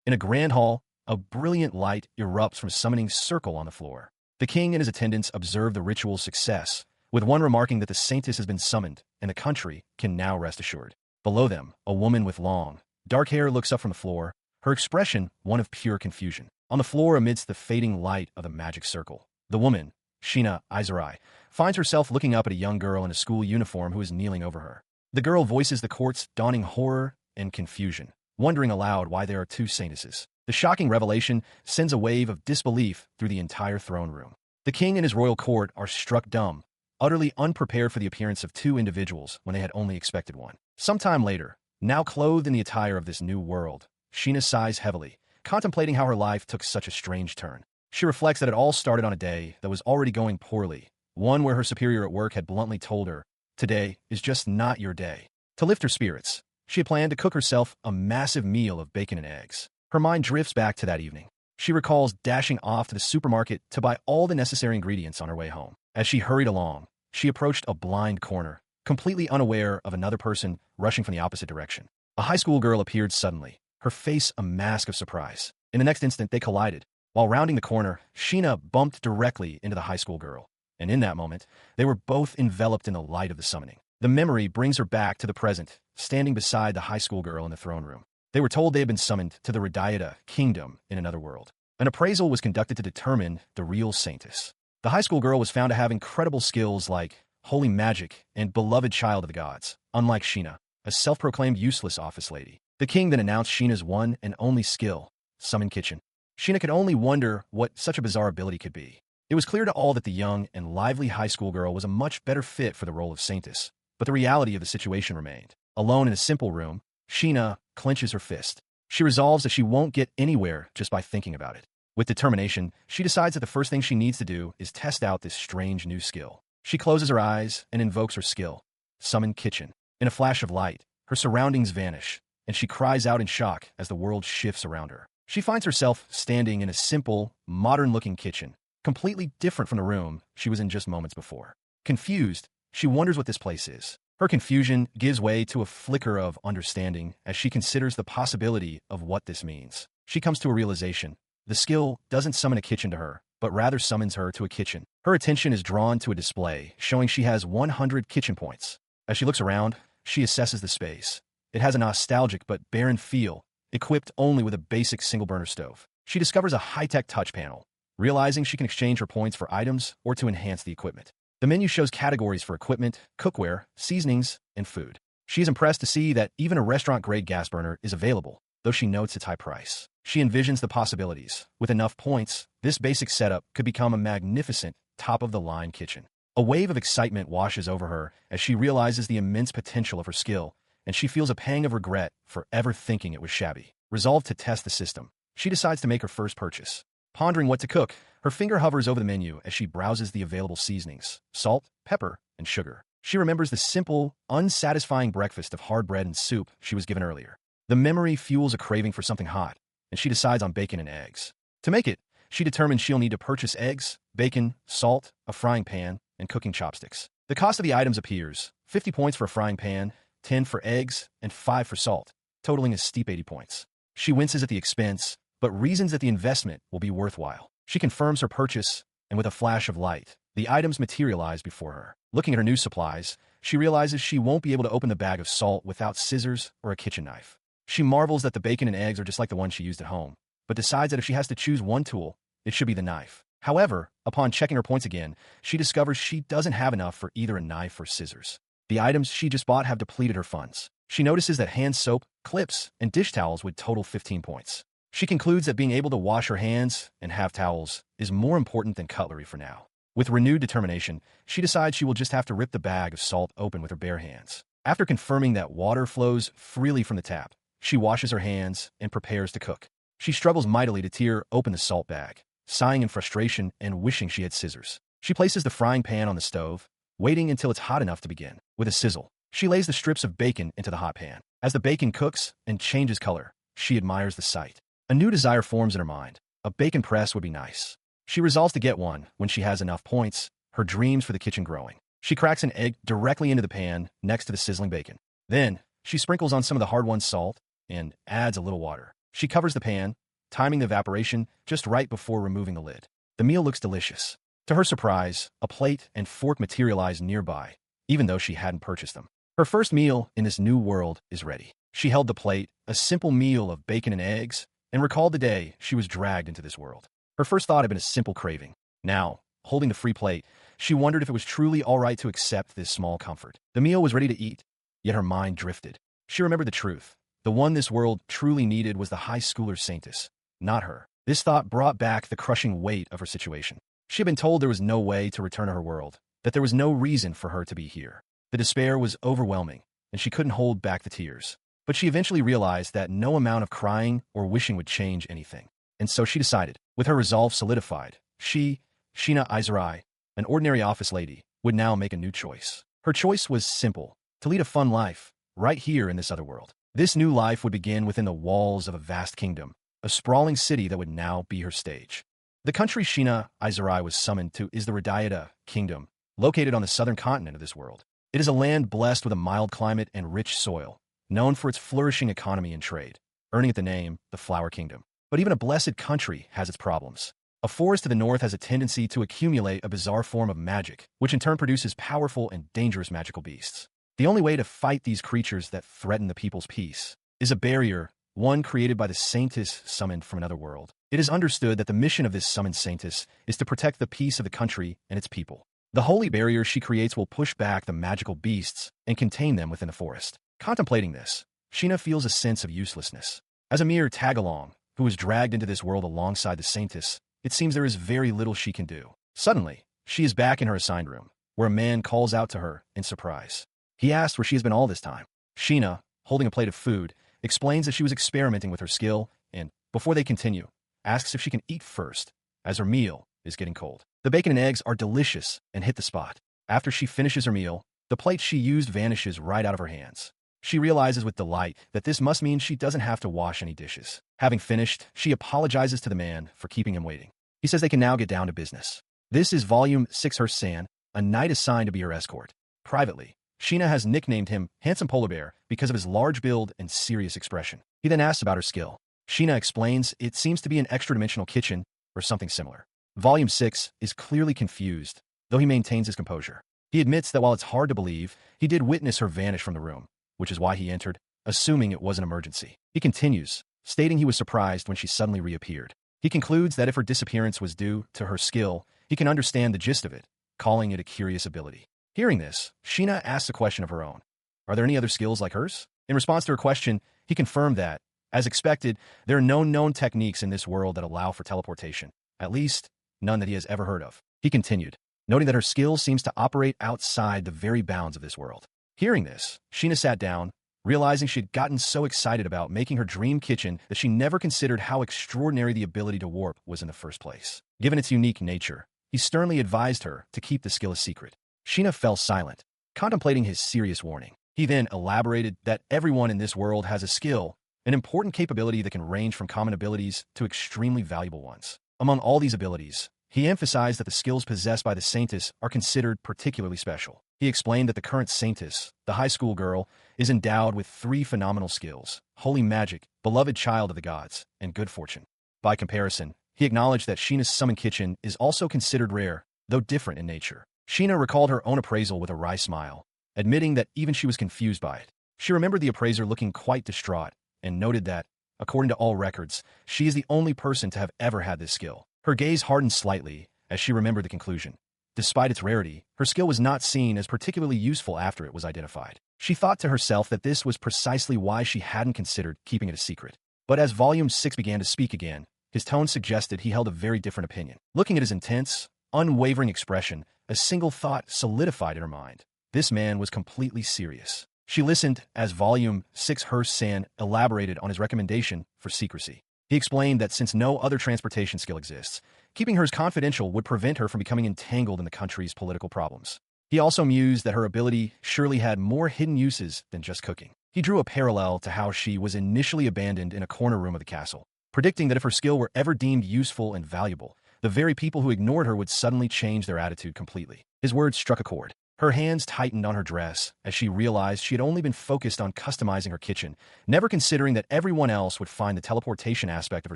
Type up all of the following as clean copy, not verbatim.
In a grand hall, a brilliant light erupts from a summoning circle on the floor. The king and his attendants observe the ritual's success, with one remarking that the saintess has been summoned and the country can now rest assured. Below them, a woman with long, dark hair looks up from the floor, her expression one of pure confusion. On the floor amidst the fading light of the magic circle, the woman, Sheena Iserai, finds herself looking up at a young girl in a school uniform who is kneeling over her. The girl voices the court's dawning horror and confusion, wondering aloud why there are two saintesses. The shocking revelation sends a wave of disbelief through the entire throne room. The king and his royal court are struck dumb, utterly unprepared for the appearance of two individuals when they had only expected one. Sometime later, now clothed in the attire of this new world, Sheena sighs heavily, contemplating how her life took such a strange turn. She reflects that it all started on a day that was already going poorly, one where her superior at work had bluntly told her, "Today is just not your day." To lift her spirits, she had planned to cook herself a massive meal of bacon and eggs. Her mind drifts back to that evening. She recalls dashing off to the supermarket to buy all the necessary ingredients on her way home. As she hurried along, she approached a blind corner, completely unaware of another person rushing from the opposite direction. A high school girl appeared suddenly, her face a mask of surprise. In the next instant, they collided. While rounding the corner, Sheena bumped directly into the high school girl. And in that moment, they were both enveloped in the light of the summoning. The memory brings her back to the present, standing beside the high school girl in the throne room. They were told they had been summoned to the Reze kingdom in another world. An appraisal was conducted to determine the real saintess. The high school girl was found to have incredible skills like holy magic and beloved child of the gods, unlike Sheena, a self-proclaimed useless office lady. The king then announced Sheena's one and only skill, summon kitchen. Sheena could only wonder what such a bizarre ability could be. It was clear to all that the young and lively high school girl was a much better fit for the role of saintess, but the reality of the situation remained. Alone in a simple room, Sheena clenches her fist. She resolves that she won't get anywhere just by thinking about it. With determination, she decides that the first thing she needs to do is test out this strange new skill. She closes her eyes and invokes her skill, summon kitchen. In a flash of light, her surroundings vanish, and she cries out in shock as the world shifts around her. She finds herself standing in a simple, modern-looking kitchen, completely different from the room she was in just moments before. Confused, she wonders what this place is. Her confusion gives way to a flicker of understanding as she considers the possibility of what this means. She comes to a realization. The skill doesn't summon a kitchen to her, but rather summons her to a kitchen. Her attention is drawn to a display showing she has 100 kitchen points. As she looks around, she assesses the space. It has a nostalgic but barren feel, equipped only with a basic single-burner stove. She discovers a high-tech touch panel, realizing she can exchange her points for items or to enhance the equipment. The menu shows categories for equipment, cookware, seasonings, and food. She is impressed to see that even a restaurant-grade gas burner is available, though she notes its high price. She envisions the possibilities. With enough points, this basic setup could become a magnificent, top-of-the-line kitchen. A wave of excitement washes over her as she realizes the immense potential of her skill, and she feels a pang of regret for ever thinking it was shabby. Resolved to test the system, she decides to make her first purchase. Pondering what to cook, her finger hovers over the menu as she browses the available seasonings, salt, pepper, and sugar. She remembers the simple, unsatisfying breakfast of hard bread and soup she was given earlier. The memory fuels a craving for something hot, and she decides on bacon and eggs. To make it, she determines she'll need to purchase eggs, bacon, salt, a frying pan, and cooking chopsticks. The cost of the items appears: 50 points for a frying pan, 10 for eggs, and 5 for salt, totaling a steep 80 points. She winces at the expense, but reasons that the investment will be worthwhile. She confirms her purchase, and with a flash of light, the items materialize before her. Looking at her new supplies, she realizes she won't be able to open the bag of salt without scissors or a kitchen knife. She marvels that the bacon and eggs are just like the ones she used at home, but decides that if she has to choose one tool, it should be the knife. However, upon checking her points again, she discovers she doesn't have enough for either a knife or scissors. The items she just bought have depleted her funds. She notices that hand soap, clips, and dish towels would total 15 points. She concludes that being able to wash her hands and have towels is more important than cutlery for now. With renewed determination, she decides she will just have to rip the bag of salt open with her bare hands. After confirming that water flows freely from the tap, she washes her hands and prepares to cook. She struggles mightily to tear open the salt bag, sighing in frustration and wishing she had scissors. She places the frying pan on the stove, waiting until it's hot enough to begin. With a sizzle, she lays the strips of bacon into the hot pan. As the bacon cooks and changes color, she admires the sight. A new desire forms in her mind. A bacon press would be nice. She resolves to get one when she has enough points, her dreams for the kitchen growing. She cracks an egg directly into the pan next to the sizzling bacon. Then, she sprinkles on some of the hard-won salt and adds a little water. She covers the pan, timing the evaporation just right before removing the lid. The meal looks delicious. To her surprise, a plate and fork materialize nearby, even though she hadn't purchased them. Her first meal in this new world is ready. She held the plate, a simple meal of bacon and eggs, and recalled the day she was dragged into this world. Her first thought had been a simple craving. Now, holding the free plate, she wondered if it was truly all right to accept this small comfort. The meal was ready to eat, yet her mind drifted. She remembered the truth. The one this world truly needed was the high schooler saintess, not her. This thought brought back the crushing weight of her situation. She had been told there was no way to return to her world, that there was no reason for her to be here. The despair was overwhelming, and she couldn't hold back the tears. But she eventually realized that no amount of crying or wishing would change anything. And so she decided, with her resolve solidified, Sheena ISEKAI'D, an ordinary office lady, would now make a new choice. Her choice was simple: to lead a fun life, right here in this other world. This new life would begin within the walls of a vast kingdom, a sprawling city that would now be her stage. The country Sheena ISEKAI'D was summoned to is the Reze kingdom, located on the southern continent of this world. It is a land blessed with a mild climate and rich soil, known for its flourishing economy and trade, earning it the name the Flower Kingdom. But even a blessed country has its problems. A forest to the north has a tendency to accumulate a bizarre form of magic, which in turn produces powerful and dangerous magical beasts. The only way to fight these creatures that threaten the people's peace is a barrier, one created by the saintess summoned from another world. It is understood that the mission of this summoned saintess is to protect the peace of the country and its people. The holy barrier she creates will push back the magical beasts and contain them within the forest. Contemplating this, Sheena feels a sense of uselessness. As a mere tag-along, who was dragged into this world alongside the saintess, it seems there is very little she can do. Suddenly, she is back in her assigned room, where a man calls out to her in surprise. He asks where she has been all this time. Sheena, holding a plate of food, explains that she was experimenting with her skill and, before they continue, asks if she can eat first, as her meal is getting cold. The bacon and eggs are delicious and hit the spot. After she finishes her meal, the plate she used vanishes right out of her hands. She realizes with delight that this must mean she doesn't have to wash any dishes. Having finished, she apologizes to the man for keeping him waiting. He says they can now get down to business. This is Volume 6 Her San, a knight assigned to be her escort. Privately, Sheena has nicknamed him Handsome Polar Bear because of his large build and serious expression. He then asks about her skill. Sheena explains it seems to be an extra-dimensional kitchen or something similar. Volume 6 is clearly confused, though he maintains his composure. He admits that while it's hard to believe, he did witness her vanish from the room, which is why he entered, assuming it was an emergency. He continues, stating he was surprised when she suddenly reappeared. He concludes that if her disappearance was due to her skill, he can understand the gist of it, calling it a curious ability. Hearing this, Sheena asks a question of her own. Are there any other skills like hers? In response to her question, he confirmed that, as expected, there are no known techniques in this world that allow for teleportation. At least, none that he has ever heard of. He continued, noting that her skill seems to operate outside the very bounds of this world. Hearing this, Sheena sat down, realizing she had gotten so excited about making her dream kitchen that she never considered how extraordinary the ability to warp was in the first place. Given its unique nature, he sternly advised her to keep the skill a secret. Sheena fell silent, contemplating his serious warning. He then elaborated that everyone in this world has a skill, an important capability that can range from common abilities to extremely valuable ones. Among all these abilities, he emphasized that the skills possessed by the saintess are considered particularly special. He explained that the current saintess, the high school girl, is endowed with 3 phenomenal skills: holy magic, beloved child of the gods, and good fortune. By comparison, he acknowledged that Sheena's summon kitchen is also considered rare, though different in nature. Sheena recalled her own appraisal with a wry smile, admitting that even she was confused by it. She remembered the appraiser looking quite distraught, and noted that, according to all records, she is the only person to have ever had this skill. Her gaze hardened slightly as she remembered the conclusion. Despite its rarity, her skill was not seen as particularly useful after it was identified. She thought to herself that this was precisely why she hadn't considered keeping it a secret. But as Volume 6 began to speak again, his tone suggested he held a very different opinion. Looking at his intense, unwavering expression, a single thought solidified in her mind. This man was completely serious. She listened as Volume 6 Her San elaborated on his recommendation for secrecy. He explained that since no other transportation skill exists, keeping hers confidential would prevent her from becoming entangled in the country's political problems. He also mused that her ability surely had more hidden uses than just cooking. He drew a parallel to how she was initially abandoned in a corner room of the castle, predicting that if her skill were ever deemed useful and valuable, the very people who ignored her would suddenly change their attitude completely. His words struck a chord. Her hands tightened on her dress as she realized she had only been focused on customizing her kitchen, never considering that everyone else would find the teleportation aspect of her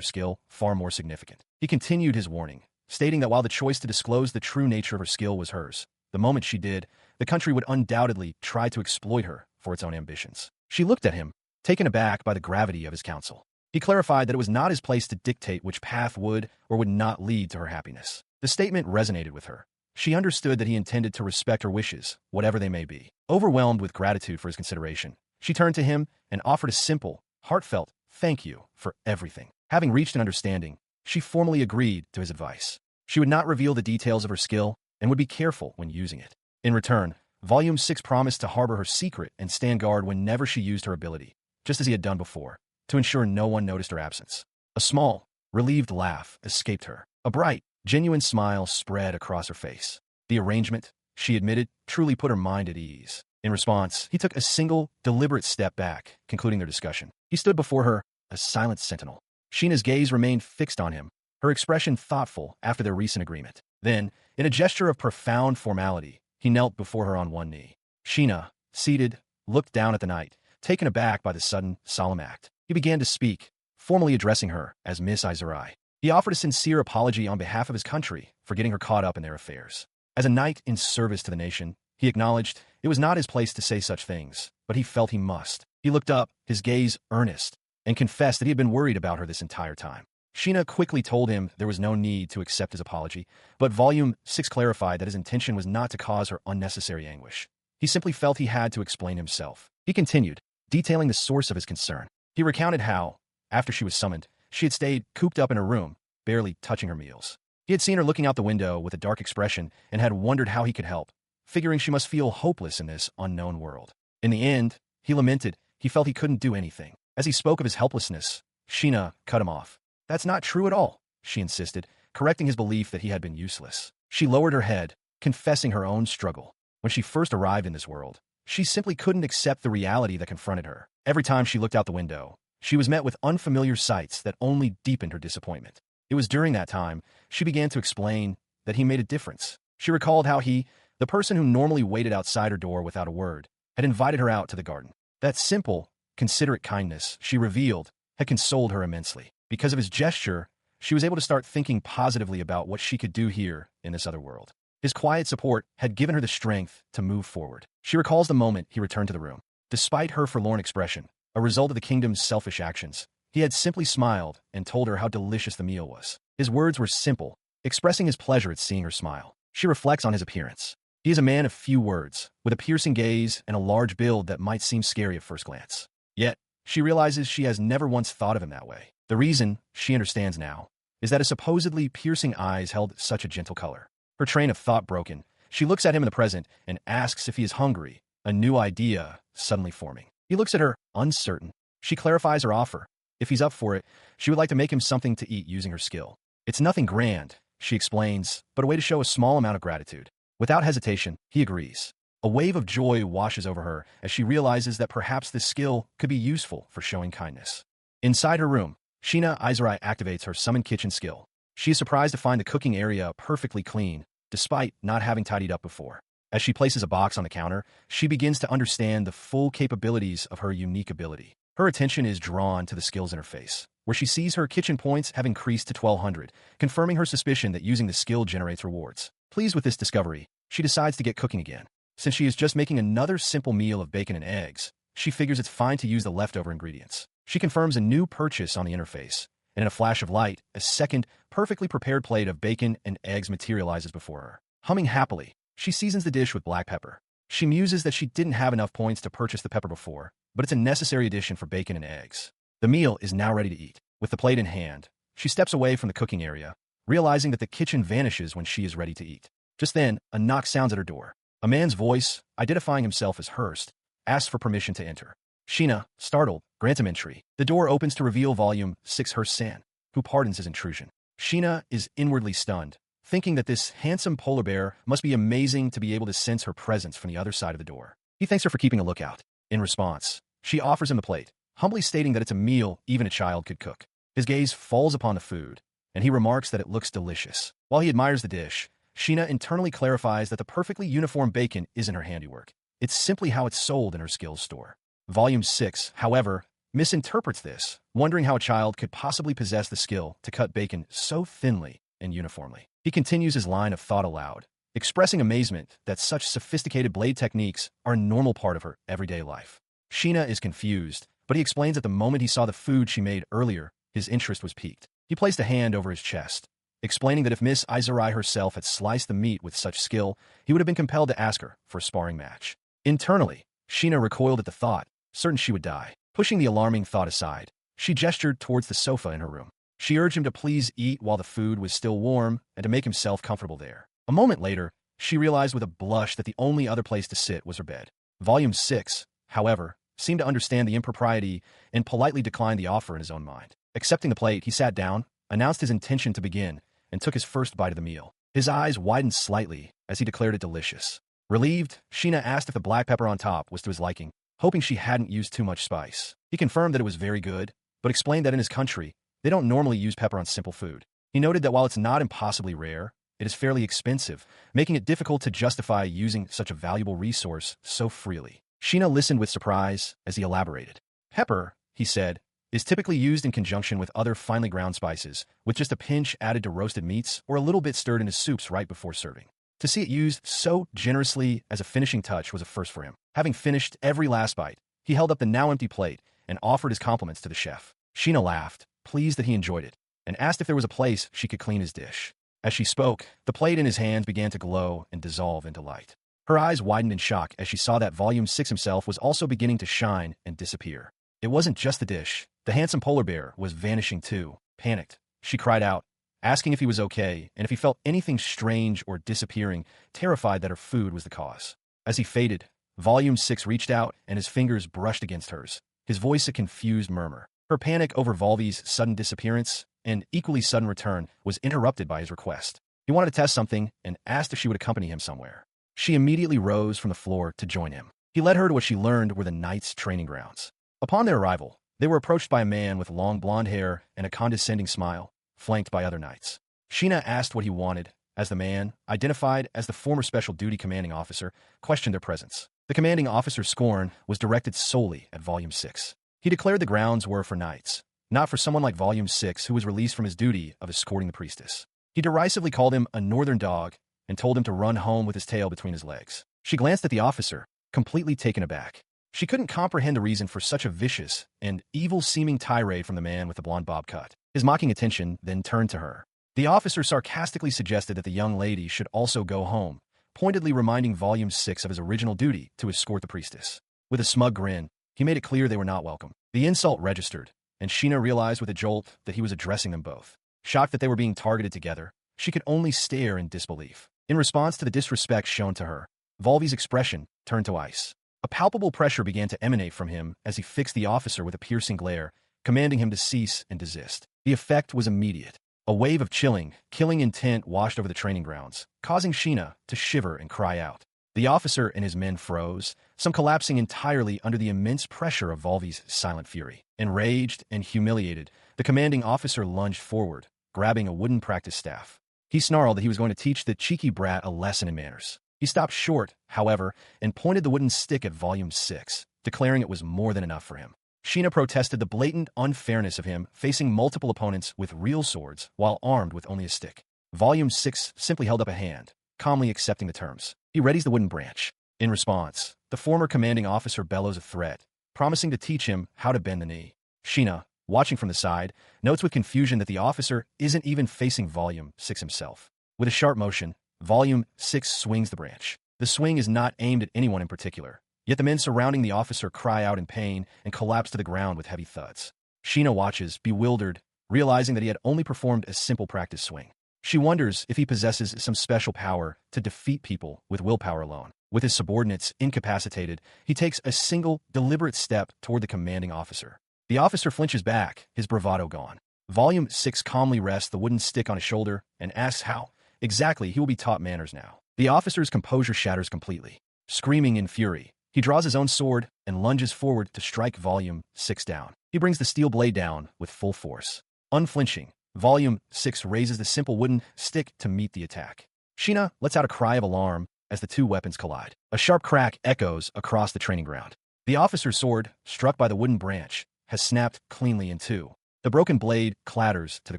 skill far more significant. He continued his warning, stating that while the choice to disclose the true nature of her skill was hers, the moment she did, the country would undoubtedly try to exploit her for its own ambitions. She looked at him, taken aback by the gravity of his counsel. He clarified that it was not his place to dictate which path would or would not lead to her happiness. The statement resonated with her. She understood that he intended to respect her wishes, whatever they may be. Overwhelmed with gratitude for his consideration, she turned to him and offered a simple, heartfelt thank you for everything. Having reached an understanding, she formally agreed to his advice. She would not reveal the details of her skill and would be careful when using it. In return, Volume 6 promised to harbor her secret and stand guard whenever she used her ability, just as he had done before, to ensure no one noticed her absence. A small, relieved laugh escaped her. A bright, genuine smile spread across her face. The arrangement, she admitted, truly put her mind at ease. In response, he took a single, deliberate step back, concluding their discussion. He stood before her, a silent sentinel. Sheena's gaze remained fixed on him, her expression thoughtful after their recent agreement. Then, in a gesture of profound formality, he knelt before her on one knee. Sheena, seated, looked down at the knight, taken aback by the sudden, solemn act. He began to speak, formally addressing her as Miss ISEKAI'D. He offered a sincere apology on behalf of his country for getting her caught up in their affairs. As a knight in service to the nation, he acknowledged it was not his place to say such things, but he felt he must. He looked up, his gaze earnest, and confessed that he had been worried about her this entire time. Sheena quickly told him there was no need to accept his apology, but Volume 6 clarified that his intention was not to cause her unnecessary anguish. He simply felt he had to explain himself. He continued, detailing the source of his concern. He recounted how, after she was summoned, she had stayed cooped up in her room, barely touching her meals. He had seen her looking out the window with a dark expression and had wondered how he could help, figuring she must feel hopeless in this unknown world. In the end, he lamented, he felt he couldn't do anything. As he spoke of his helplessness, Sheena cut him off. That's not true at all, she insisted, correcting his belief that he had been useless. She lowered her head, confessing her own struggle. When she first arrived in this world, she simply couldn't accept the reality that confronted her. Every time she looked out the window, she was met with unfamiliar sights that only deepened her disappointment. It was during that time she began to explain that he made a difference. She recalled how he, the person who normally waited outside her door without a word, had invited her out to the garden. That simple, considerate kindness, she revealed, had consoled her immensely. Because of his gesture, she was able to start thinking positively about what she could do here in this other world. His quiet support had given her the strength to move forward. She recalls the moment he returned to the room. Despite her forlorn expression, a result of the kingdom's selfish actions, he had simply smiled and told her how delicious the meal was. His words were simple, expressing his pleasure at seeing her smile. She reflects on his appearance. He is a man of few words, with a piercing gaze and a large build that might seem scary at first glance. Yet, she realizes she has never once thought of him that way. The reason, she understands now, is that his supposedly piercing eyes held such a gentle color. Her train of thought broken, she looks at him in the present and asks if he is hungry, a new idea suddenly forming. He looks at her, uncertain. She clarifies her offer. If he's up for it, she would like to make him something to eat using her skill. It's nothing grand, she explains, but a way to show a small amount of gratitude. Without hesitation, he agrees. A wave of joy washes over her as she realizes that perhaps this skill could be useful for showing kindness. Inside her room, Sheena ISEKAI'D activates her summon kitchen skill. She is surprised to find the cooking area perfectly clean, despite not having tidied up before. As she places a box on the counter, she begins to understand the full capabilities of her unique ability. Her attention is drawn to the skill's interface, where she sees her kitchen points have increased to 1,200, confirming her suspicion that using the skill generates rewards. Pleased with this discovery, she decides to get cooking again. Since she is just making another simple meal of bacon and eggs, she figures it's fine to use the leftover ingredients. She confirms a new purchase on the interface, and in a flash of light, a second, perfectly prepared plate of bacon and eggs materializes before her. Humming happily, she seasons the dish with black pepper. She muses that she didn't have enough points to purchase the pepper before, but it's a necessary addition for bacon and eggs. The meal is now ready to eat. With the plate in hand, she steps away from the cooking area, realizing that the kitchen vanishes when she is ready to eat. Just then, a knock sounds at her door. A man's voice, identifying himself as Hurst, asks for permission to enter. Sheena, startled, grants him entry. The door opens to reveal Volume 6 Hurst-san, who pardons his intrusion. Sheena is inwardly stunned, thinking that this handsome polar bear must be amazing to be able to sense her presence from the other side of the door. He thanks her for keeping a lookout. In response, she offers him the plate, humbly stating that it's a meal even a child could cook. His gaze falls upon the food, and he remarks that it looks delicious. While he admires the dish, Sheena internally clarifies that the perfectly uniform bacon isn't her handiwork. It's simply how it's sold in her skills store. Volume 6, however, misinterprets this, wondering how a child could possibly possess the skill to cut bacon so thinly and uniformly. He continues his line of thought aloud, expressing amazement that such sophisticated blade techniques are a normal part of her everyday life. Sheena is confused, but he explains that the moment he saw the food she made earlier, his interest was piqued. He placed a hand over his chest, explaining that if Miss ISEKAI'D herself had sliced the meat with such skill, he would have been compelled to ask her for a sparring match. Internally, Sheena recoiled at the thought, certain she would die. Pushing the alarming thought aside, she gestured towards the sofa in her room. She urged him to please eat while the food was still warm and to make himself comfortable there. A moment later, she realized with a blush that the only other place to sit was her bed. Volume 6, however, seemed to understand the impropriety and politely declined the offer in his own mind. Accepting the plate, he sat down, announced his intention to begin, and took his first bite of the meal. His eyes widened slightly as he declared it delicious. Relieved, Sheena asked if the black pepper on top was to his liking, hoping she hadn't used too much spice. He confirmed that it was very good, but explained that in his country, they don't normally use pepper on simple food. He noted that while it's not impossibly rare, it is fairly expensive, making it difficult to justify using such a valuable resource so freely. Sheena listened with surprise as he elaborated. Pepper, he said, is typically used in conjunction with other finely ground spices, with just a pinch added to roasted meats or a little bit stirred into soups right before serving. To see it used so generously as a finishing touch was a first for him. Having finished every last bite, he held up the now empty plate and offered his compliments to the chef. Sheena laughed, pleased that he enjoyed it, and asked if there was a place she could clean his dish. As she spoke, the plate in his hands began to glow and dissolve into light. Her eyes widened in shock as she saw that Volume 6 himself was also beginning to shine and disappear. It wasn't just the dish. The handsome polar bear was vanishing too. Panicked, she cried out, asking if he was okay and if he felt anything strange or disappearing, terrified that her food was the cause. As he faded, Volume 6 reached out and his fingers brushed against hers, his voice a confused murmur. Her panic over Volvy's sudden disappearance and equally sudden return was interrupted by his request. He wanted to test something and asked if she would accompany him somewhere. She immediately rose from the floor to join him. He led her to what she learned were the knights' training grounds. Upon their arrival, they were approached by a man with long blonde hair and a condescending smile, flanked by other knights. Sheena asked what he wanted, as the man, identified as the former Special Duty Commanding Officer, questioned their presence. The commanding officer's scorn was directed solely at Volume 6. He declared the grounds were for knights, not for someone like Volume 6 who was released from his duty of escorting the priestess. He derisively called him a northern dog and told him to run home with his tail between his legs. She glanced at the officer, completely taken aback. She couldn't comprehend the reason for such a vicious and evil-seeming tirade from the man with the blonde bob cut. His mocking attention then turned to her. The officer sarcastically suggested that the young lady should also go home, pointedly reminding Volume 6 of his original duty to escort the priestess. With a smug grin, he made it clear they were not welcome. The insult registered, and Sheena realized with a jolt that he was addressing them both. Shocked that they were being targeted together, she could only stare in disbelief. In response to the disrespect shown to her, Volvy's expression turned to ice. A palpable pressure began to emanate from him as he fixed the officer with a piercing glare, commanding him to cease and desist. The effect was immediate. A wave of chilling, killing intent washed over the training grounds, causing Sheena to shiver and cry out. The officer and his men froze, some collapsing entirely under the immense pressure of Volvy's silent fury. Enraged and humiliated, the commanding officer lunged forward, grabbing a wooden practice staff. He snarled that he was going to teach the cheeky brat a lesson in manners. He stopped short, however, and pointed the wooden stick at Volume 6, declaring it was more than enough for him. Sheena protested the blatant unfairness of him facing multiple opponents with real swords while armed with only a stick. Volume 6 simply held up a hand, calmly accepting the terms. He readies the wooden branch. In response, the former commanding officer bellows a threat, promising to teach him how to bend the knee. Sheena, watching from the side, notes with confusion that the officer isn't even facing Volume 6 himself. With a sharp motion, Volume 6 swings the branch. The swing is not aimed at anyone in particular, yet the men surrounding the officer cry out in pain and collapse to the ground with heavy thuds. Sheena watches, bewildered, realizing that he had only performed a simple practice swing. She wonders if he possesses some special power to defeat people with willpower alone. With his subordinates incapacitated, he takes a single, deliberate step toward the commanding officer. The officer flinches back, his bravado gone. Volume 6 calmly rests the wooden stick on his shoulder and asks how exactly he will be taught manners now. The officer's composure shatters completely. Screaming in fury, he draws his own sword and lunges forward to strike Volume 6 down. He brings the steel blade down with full force. Unflinching, Volume 6 raises the simple wooden stick to meet the attack. Sheena lets out a cry of alarm as the two weapons collide. A sharp crack echoes across the training ground. The officer's sword, struck by the wooden branch, has snapped cleanly in two. The broken blade clatters to the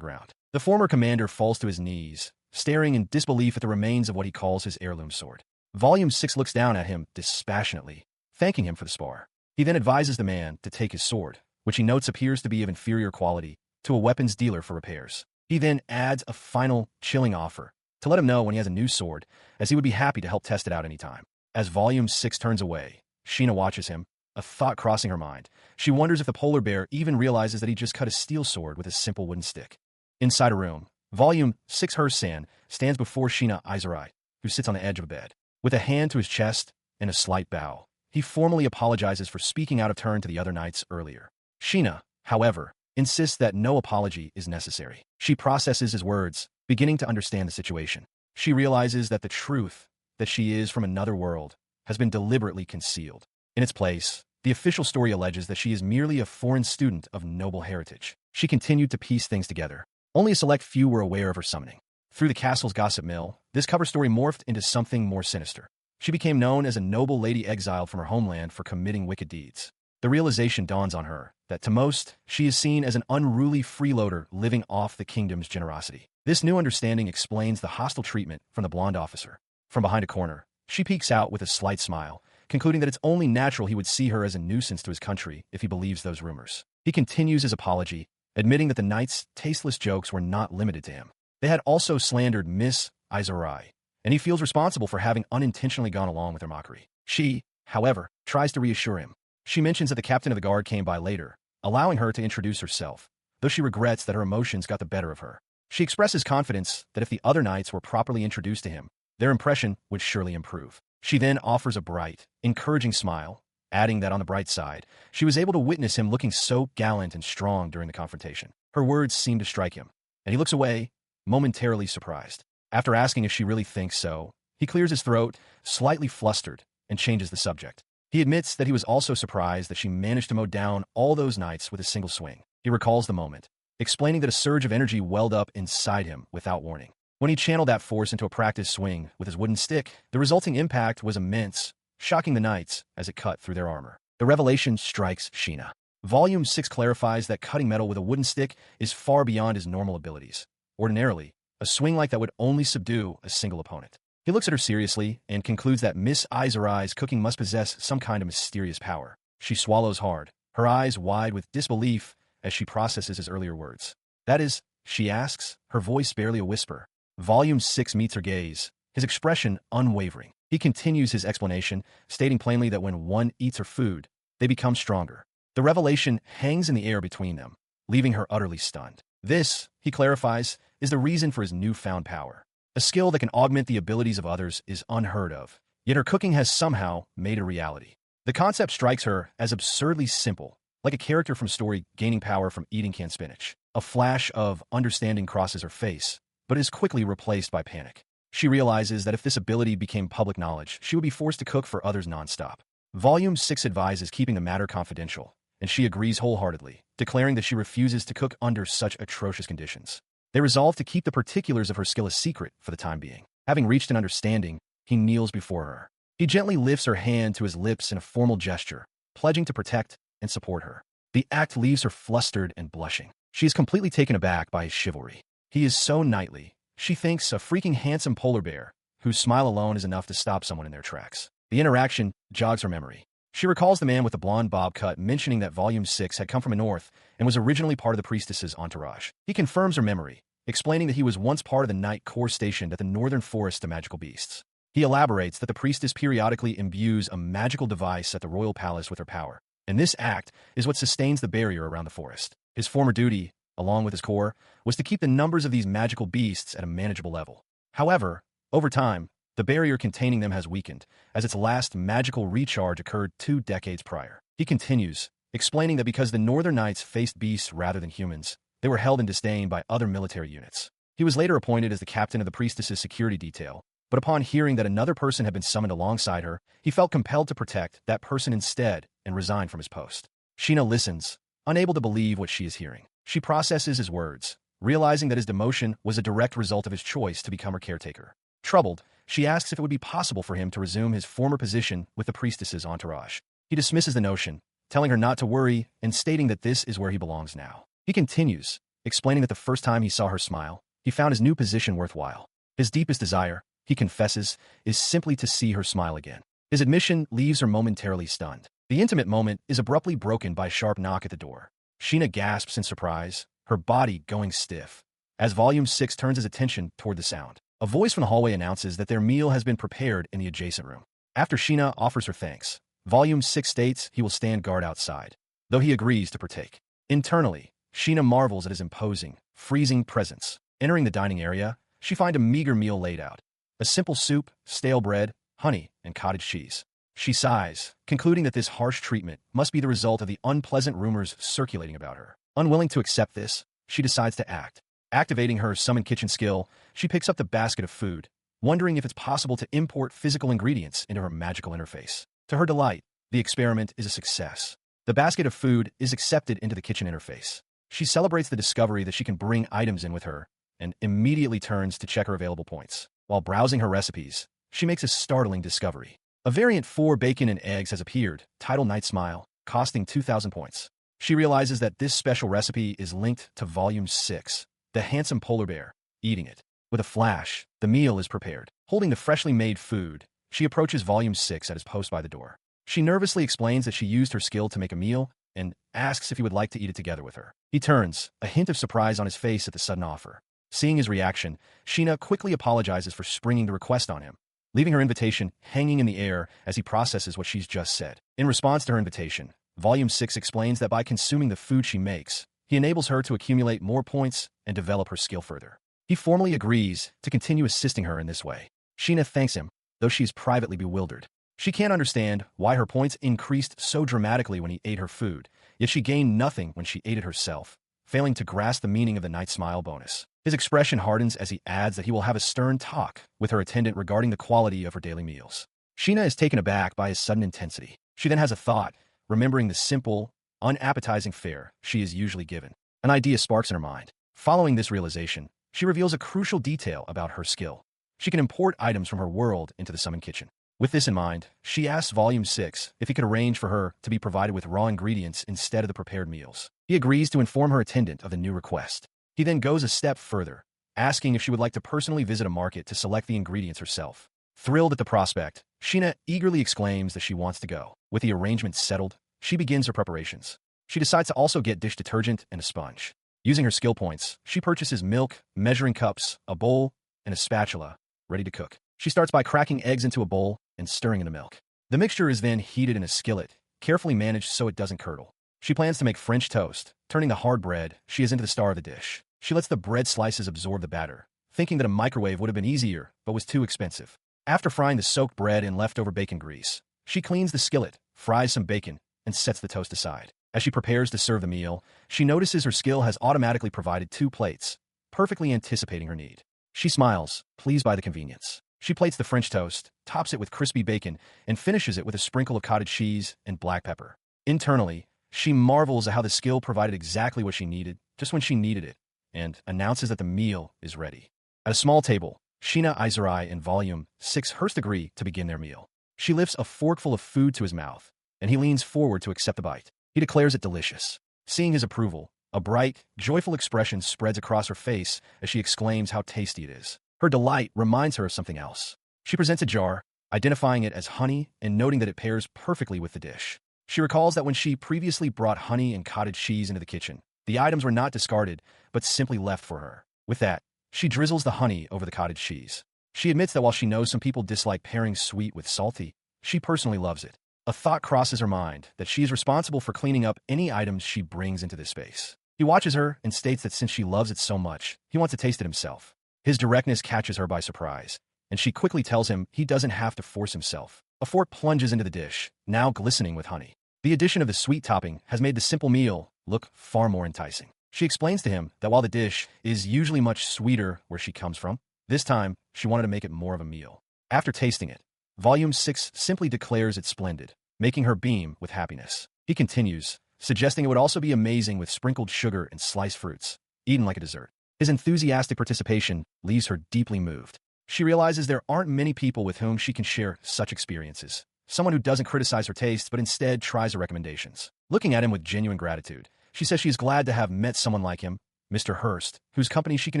ground. The former commander falls to his knees, staring in disbelief at the remains of what he calls his heirloom sword. Volume 6 looks down at him dispassionately, thanking him for the spar. He then advises the man to take his sword, which he notes appears to be of inferior quality, to a weapons dealer for repairs. He then adds a final, chilling offer to let him know when he has a new sword, as he would be happy to help test it out anytime. As Volume 6 turns away, Sheena watches him, a thought crossing her mind. She wonders if the polar bear even realizes that he just cut a steel sword with a simple wooden stick. Inside a room, Volume 6 Hersan stands before Sheena ISEKAI'D, who sits on the edge of a bed. With a hand to his chest and a slight bow, he formally apologizes for speaking out of turn to the other knights earlier. Sheena, however, insists that no apology is necessary. She processes his words, beginning to understand the situation. She realizes that the truth, that she is from another world, has been deliberately concealed. In its place, the official story alleges that she is merely a foreign student of noble heritage. She continued to piece things together. Only a select few were aware of her summoning. Through the castle's gossip mill, this cover story morphed into something more sinister. She became known as a noble lady exiled from her homeland for committing wicked deeds. The realization dawns on her that to most, she is seen as an unruly freeloader living off the kingdom's generosity. This new understanding explains the hostile treatment from the blonde officer. From behind a corner, she peeks out with a slight smile, concluding that it's only natural he would see her as a nuisance to his country if he believes those rumors. He continues his apology, admitting that the knight's tasteless jokes were not limited to him. They had also slandered Miss ISEKAI'D, and he feels responsible for having unintentionally gone along with their mockery. She, however, tries to reassure him. She mentions that the captain of the guard came by later, allowing her to introduce herself, though she regrets that her emotions got the better of her. She expresses confidence that if the other knights were properly introduced to him, their impression would surely improve. She then offers a bright, encouraging smile, adding that on the bright side, she was able to witness him looking so gallant and strong during the confrontation. Her words seem to strike him, and he looks away, momentarily surprised. After asking if she really thinks so, he clears his throat, slightly flustered, and changes the subject. He admits that he was also surprised that she managed to mow down all those knights with a single swing. He recalls the moment, explaining that a surge of energy welled up inside him without warning. When he channeled that force into a practice swing with his wooden stick, the resulting impact was immense, shocking the knights as it cut through their armor. The revelation strikes Sheena. Volume 6 clarifies that cutting metal with a wooden stick is far beyond his normal abilities. Ordinarily, a swing like that would only subdue a single opponent. He looks at her seriously and concludes that Miss ISEKAI'D's cooking must possess some kind of mysterious power. She swallows hard, her eyes wide with disbelief as she processes his earlier words. That is, she asks, her voice barely a whisper. Volume 6 meets her gaze, his expression unwavering. He continues his explanation, stating plainly that when one eats her food, they become stronger. The revelation hangs in the air between them, leaving her utterly stunned. This, he clarifies, is the reason for his newfound power. A skill that can augment the abilities of others is unheard of, yet her cooking has somehow made a reality. The concept strikes her as absurdly simple, like a character from a story gaining power from eating canned spinach. A flash of understanding crosses her face, but is quickly replaced by panic. She realizes that if this ability became public knowledge, she would be forced to cook for others nonstop. Volume 6 advises keeping the matter confidential, and she agrees wholeheartedly, declaring that she refuses to cook under such atrocious conditions. They resolve to keep the particulars of her skill a secret for the time being. Having reached an understanding, he kneels before her. He gently lifts her hand to his lips in a formal gesture, pledging to protect and support her. The act leaves her flustered and blushing. She is completely taken aback by his chivalry. He is so knightly. She thinks a freaking handsome polar bear, whose smile alone is enough to stop someone in their tracks. The interaction jogs her memory. She recalls the man with the blonde bob cut mentioning that Volume 6 had come from the north and was originally part of the priestess's entourage. He confirms her memory, explaining that he was once part of the knight corps stationed at the northern forest of magical beasts. He elaborates that the priestess periodically imbues a magical device at the royal palace with her power, and this act is what sustains the barrier around the forest. His former duty, along with his corps, was to keep the numbers of these magical beasts at a manageable level. However, over time, the barrier containing them has weakened, as its last magical recharge occurred 2 decades prior. He continues, explaining that because the Northern Knights faced beasts rather than humans, they were held in disdain by other military units. He was later appointed as the captain of the priestess's security detail, but upon hearing that another person had been summoned alongside her, he felt compelled to protect that person instead and resigned from his post. Sheena listens, unable to believe what she is hearing. She processes his words, realizing that his demotion was a direct result of his choice to become her caretaker. Troubled, she asks if it would be possible for him to resume his former position with the priestess's entourage. He dismisses the notion, telling her not to worry and stating that this is where he belongs now. He continues, explaining that the first time he saw her smile, he found his new position worthwhile. His deepest desire, he confesses, is simply to see her smile again. His admission leaves her momentarily stunned. The intimate moment is abruptly broken by a sharp knock at the door. Sheena gasps in surprise, her body going stiff. As Volume 6 turns his attention toward the sound, a voice from the hallway announces that their meal has been prepared in the adjacent room. After Sheena offers her thanks, Volume 6 states he will stand guard outside, though he agrees to partake. Internally, Sheena marvels at his imposing, freezing presence. Entering the dining area, she finds a meager meal laid out. A simple soup, stale bread, honey, and cottage cheese. She sighs, concluding that this harsh treatment must be the result of the unpleasant rumors circulating about her. Unwilling to accept this, she decides to act. Activating her summon kitchen skill, she picks up the basket of food, wondering if it's possible to import physical ingredients into her magical interface. To her delight, the experiment is a success. The basket of food is accepted into the kitchen interface. She celebrates the discovery that she can bring items in with her, and immediately turns to check her available points. While browsing her recipes, she makes a startling discovery. A variant for bacon and eggs has appeared, titled Night Smile, costing 2,000 points. She realizes that this special recipe is linked to Volume 6, the handsome polar bear, eating it. With a flash, the meal is prepared. Holding the freshly made food, she approaches Volume 6 at his post by the door. She nervously explains that she used her skill to make a meal, and asks if he would like to eat it together with her. He turns, a hint of surprise on his face at the sudden offer. Seeing his reaction, Sheena quickly apologizes for springing the request on him, leaving her invitation hanging in the air as he processes what she's just said. In response to her invitation, Volume 6 explains that by consuming the food she makes, he enables her to accumulate more points and develop her skill further. He formally agrees to continue assisting her in this way. Sheena thanks him, though she is privately bewildered. She can't understand why her points increased so dramatically when he ate her food, yet she gained nothing when she ate it herself, failing to grasp the meaning of the Night Smile bonus. His expression hardens as he adds that he will have a stern talk with her attendant regarding the quality of her daily meals. Sheena is taken aback by his sudden intensity. She then has a thought, remembering the simple, unappetizing fare she is usually given. An idea sparks in her mind. Following this realization, she reveals a crucial detail about her skill. She can import items from her world into the summon kitchen. With this in mind, she asks Volume 6 if he could arrange for her to be provided with raw ingredients instead of the prepared meals. He agrees to inform her attendant of the new request. He then goes a step further, asking if she would like to personally visit a market to select the ingredients herself. Thrilled at the prospect, Sheena eagerly exclaims that she wants to go. With the arrangements settled, she begins her preparations. She decides to also get dish detergent and a sponge. Using her skill points, she purchases milk, measuring cups, a bowl, and a spatula, ready to cook. She starts by cracking eggs into a bowl and stirring in the milk. The mixture is then heated in a skillet, carefully managed so it doesn't curdle. She plans to make French toast, turning the hard bread she is into the star of the dish. She lets the bread slices absorb the batter, thinking that a microwave would have been easier, but was too expensive. After frying the soaked bread in leftover bacon grease, she cleans the skillet, fries some bacon, and sets the toast aside. As she prepares to serve the meal, she notices her skill has automatically provided 2 plates, perfectly anticipating her need. She smiles, pleased by the convenience. She plates the French toast, tops it with crispy bacon, and finishes it with a sprinkle of cottage cheese and black pepper. Internally, she marvels at how the skill provided exactly what she needed, just when she needed it, and announces that the meal is ready. At a small table, Sheena, ISEKAI'D, and Volume 6 Hearst agree to begin their meal. She lifts a forkful of food to his mouth, and he leans forward to accept the bite. He declares it delicious. Seeing his approval, a bright, joyful expression spreads across her face as she exclaims how tasty it is. Her delight reminds her of something else. She presents a jar, identifying it as honey and noting that it pairs perfectly with the dish. She recalls that when she previously brought honey and cottage cheese into the kitchen, the items were not discarded, but simply left for her. With that, she drizzles the honey over the cottage cheese. She admits that while she knows some people dislike pairing sweet with salty, she personally loves it. A thought crosses her mind that she is responsible for cleaning up any items she brings into this space. He watches her and states that since she loves it so much, he wants to taste it himself. His directness catches her by surprise, and she quickly tells him he doesn't have to force himself. A fork plunges into the dish, now glistening with honey. The addition of the sweet topping has made the simple meal look far more enticing. She explains to him that while the dish is usually much sweeter where she comes from, this time she wanted to make it more of a meal. After tasting it, Volume 6 simply declares it splendid, making her beam with happiness. He continues, suggesting it would also be amazing with sprinkled sugar and sliced fruits, eaten like a dessert. His enthusiastic participation leaves her deeply moved. She realizes there aren't many people with whom she can share such experiences. Someone who doesn't criticize her tastes, but instead tries her recommendations. Looking at him with genuine gratitude, she says she is glad to have met someone like him, Mr. Hurst, whose company she can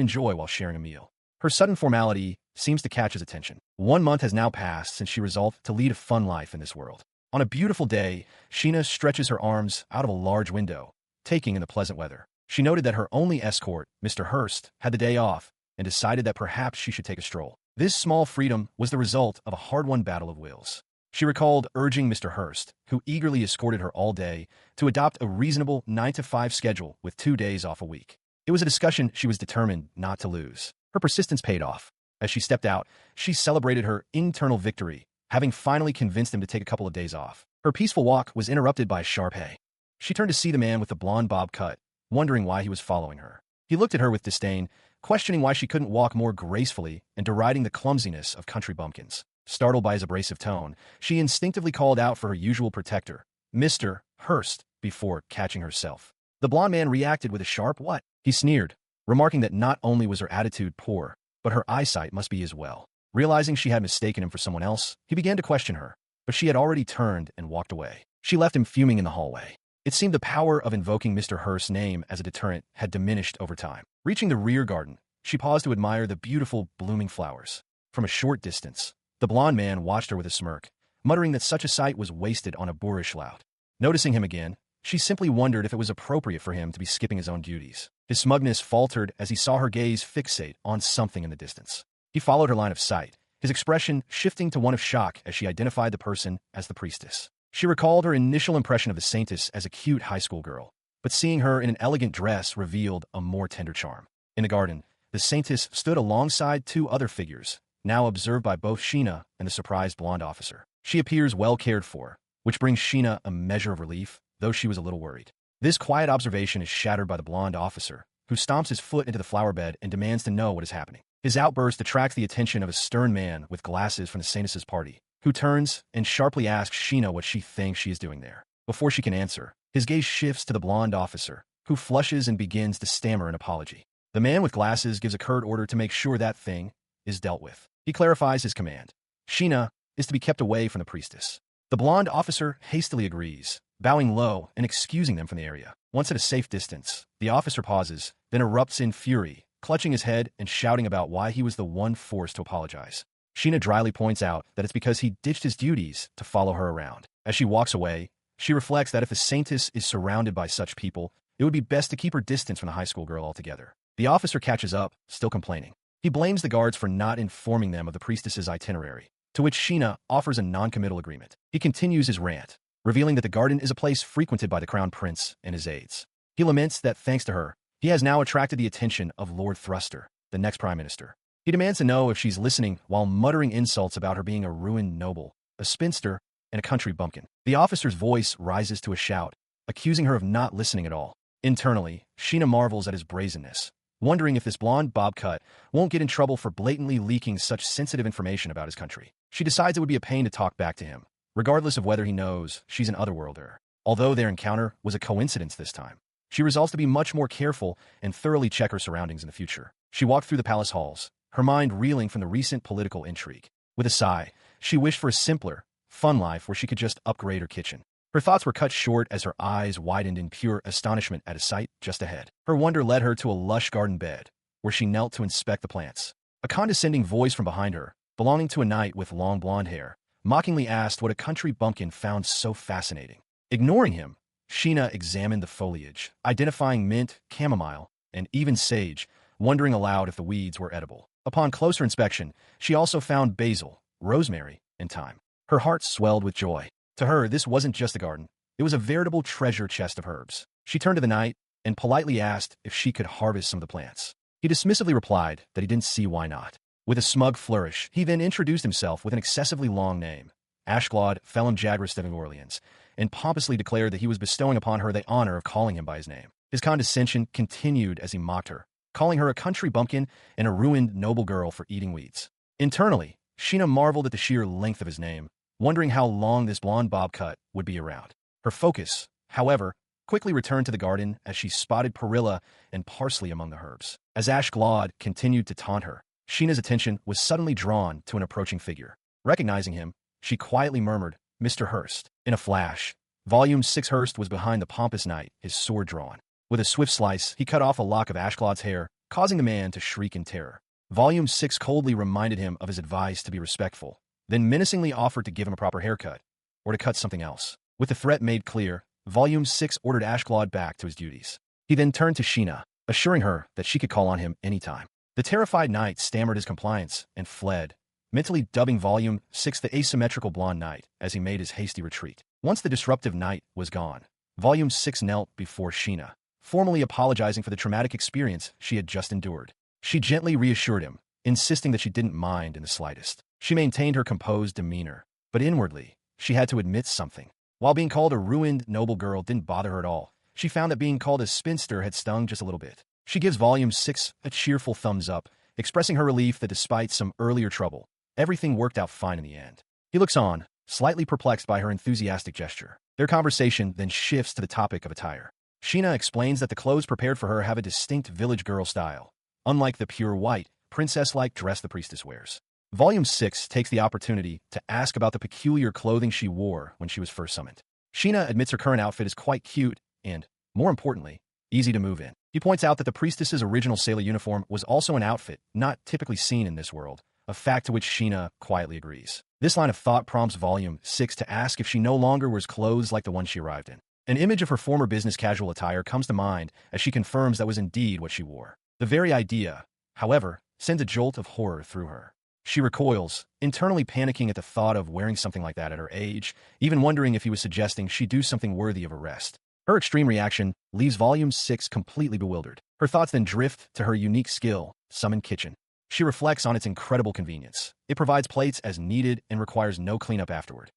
enjoy while sharing a meal. Her sudden formality seems to catch his attention. 1 month has now passed since she resolved to lead a fun life in this world. On a beautiful day, Sheena stretches her arms out of a large window, taking in the pleasant weather. She noted that her only escort, Mr. Hurst, had the day off and decided that perhaps she should take a stroll. This small freedom was the result of a hard-won battle of wills. She recalled urging Mr. Hurst, who eagerly escorted her all day, to adopt a reasonable 9-to-5 schedule with 2 days off a week. It was a discussion she was determined not to lose. Her persistence paid off. As she stepped out, she celebrated her internal victory, having finally convinced him to take a couple of days off. Her peaceful walk was interrupted by a sharp hey. She turned to see the man with the blonde bob cut, wondering why he was following her. He looked at her with disdain, questioning why she couldn't walk more gracefully and deriding the clumsiness of country bumpkins. Startled by his abrasive tone, she instinctively called out for her usual protector, Mr. Hurst, before catching herself. The blond man reacted with a sharp what? He sneered, remarking that not only was her attitude poor, but her eyesight must be as well. Realizing she had mistaken him for someone else, he began to question her, but she had already turned and walked away. She left him fuming in the hallway. It seemed the power of invoking Mr. Hurst's name as a deterrent had diminished over time. Reaching the rear garden, she paused to admire the beautiful, blooming flowers. From a short distance, the blond man watched her with a smirk, muttering that such a sight was wasted on a boorish lout. Noticing him again, she simply wondered if it was appropriate for him to be skipping his own duties. His smugness faltered as he saw her gaze fixate on something in the distance. He followed her line of sight, his expression shifting to one of shock as she identified the person as the priestess. She recalled her initial impression of the saintess as a cute high school girl, but seeing her in an elegant dress revealed a more tender charm. In the garden, the saintess stood alongside 2 other figures, now observed by both Sheena and the surprised blonde officer. She appears well cared for, which brings Sheena a measure of relief, though she was a little worried. This quiet observation is shattered by the blonde officer, who stomps his foot into the flower bed and demands to know what is happening. His outburst attracts the attention of a stern man with glasses from the saintess's party, who turns and sharply asks Sheena what she thinks she is doing there. Before she can answer, his gaze shifts to the blonde officer, who flushes and begins to stammer an apology. The man with glasses gives a curt order to make sure that thing is dealt with. He clarifies his command. Sheena is to be kept away from the priestess. The blonde officer hastily agrees, bowing low and excusing them from the area. Once at a safe distance, the officer pauses, then erupts in fury, clutching his head and shouting about why he was the one forced to apologize. Sheena dryly points out that it's because he ditched his duties to follow her around. As she walks away, she reflects that if the saintess is surrounded by such people, it would be best to keep her distance from the high school girl altogether. The officer catches up, still complaining. He blames the guards for not informing them of the priestess's itinerary, to which Sheena offers a non-committal agreement. He continues his rant, revealing that the garden is a place frequented by the crown prince and his aides. He laments that, thanks to her, he has now attracted the attention of Lord Thruster, the next prime minister. He demands to know if she's listening while muttering insults about her being a ruined noble, a spinster, and a country bumpkin. The officer's voice rises to a shout, accusing her of not listening at all. Internally, Sheena marvels at his brazenness, wondering if this blonde bob cut won't get in trouble for blatantly leaking such sensitive information about his country. She decides it would be a pain to talk back to him, regardless of whether he knows she's an otherworlder. Although their encounter was a coincidence this time, she resolves to be much more careful and thoroughly check her surroundings in the future. She walked through the palace halls, her mind reeling from the recent political intrigue. With a sigh, she wished for a simpler, fun life where she could just upgrade her kitchen. Her thoughts were cut short as her eyes widened in pure astonishment at a sight just ahead. Her wonder led her to a lush garden bed, where she knelt to inspect the plants. A condescending voice from behind her, belonging to a knight with long blonde hair, mockingly asked what a country bumpkin found so fascinating. Ignoring him, Sheena examined the foliage, identifying mint, chamomile, and even sage, wondering aloud if the weeds were edible. Upon closer inspection, she also found basil, rosemary, and thyme. Her heart swelled with joy. To her, this wasn't just a garden. It was a veritable treasure chest of herbs. She turned to the knight and politely asked if she could harvest some of the plants. He dismissively replied that he didn't see why not. With a smug flourish, he then introduced himself with an excessively long name, Ashglad Phelim Jagrist of New Orleans, and pompously declared that he was bestowing upon her the honor of calling him by his name. His condescension continued as he mocked her, calling her a country bumpkin and a ruined noble girl for eating weeds. Internally, Sheena marveled at the sheer length of his name, wondering how long this blonde bob cut would be around. Her focus, however, quickly returned to the garden as she spotted perilla and parsley among the herbs. As Ashglad continued to taunt her, Sheena's attention was suddenly drawn to an approaching figure. Recognizing him, she quietly murmured, "Mr. Hurst." In a flash, Volume 6 Hurst was behind the pompous knight, his sword drawn. With a swift slice, he cut off a lock of Ashclaud's hair, causing the man to shriek in terror. Volume 6 coldly reminded him of his advice to be respectful, then menacingly offered to give him a proper haircut, or to cut something else. With the threat made clear, Volume 6 ordered Ashclaud back to his duties. He then turned to Sheena, assuring her that she could call on him anytime. The terrified knight stammered his compliance and fled, mentally dubbing Volume 6 the asymmetrical blonde knight as he made his hasty retreat. Once the disruptive knight was gone, Volume 6 knelt before Sheena, formally apologizing for the traumatic experience she had just endured. She gently reassured him, insisting that she didn't mind in the slightest. She maintained her composed demeanor, but inwardly, she had to admit something. While being called a ruined, noble girl didn't bother her at all, she found that being called a spinster had stung just a little bit. She gives Volume 6 a cheerful thumbs up, expressing her relief that despite some earlier trouble, everything worked out fine in the end. He looks on, slightly perplexed by her enthusiastic gesture. Their conversation then shifts to the topic of attire. Sheena explains that the clothes prepared for her have a distinct village girl style, unlike the pure white, princess-like dress the priestess wears. Volume 6 takes the opportunity to ask about the peculiar clothing she wore when she was first summoned. Sheena admits her current outfit is quite cute and, more importantly, easy to move in. He points out that the priestess's original sailor uniform was also an outfit not typically seen in this world, a fact to which Sheena quietly agrees. This line of thought prompts Volume 6 to ask if she no longer wears clothes like the one she arrived in. An image of her former business casual attire comes to mind as she confirms that was indeed what she wore. The very idea, however, sends a jolt of horror through her. She recoils, internally panicking at the thought of wearing something like that at her age, even wondering if he was suggesting she do something worthy of arrest. Her extreme reaction leaves Volume 6 completely bewildered. Her thoughts then drift to her unique skill, Summon Kitchen. She reflects on its incredible convenience. It provides plates as needed and requires no cleanup afterward.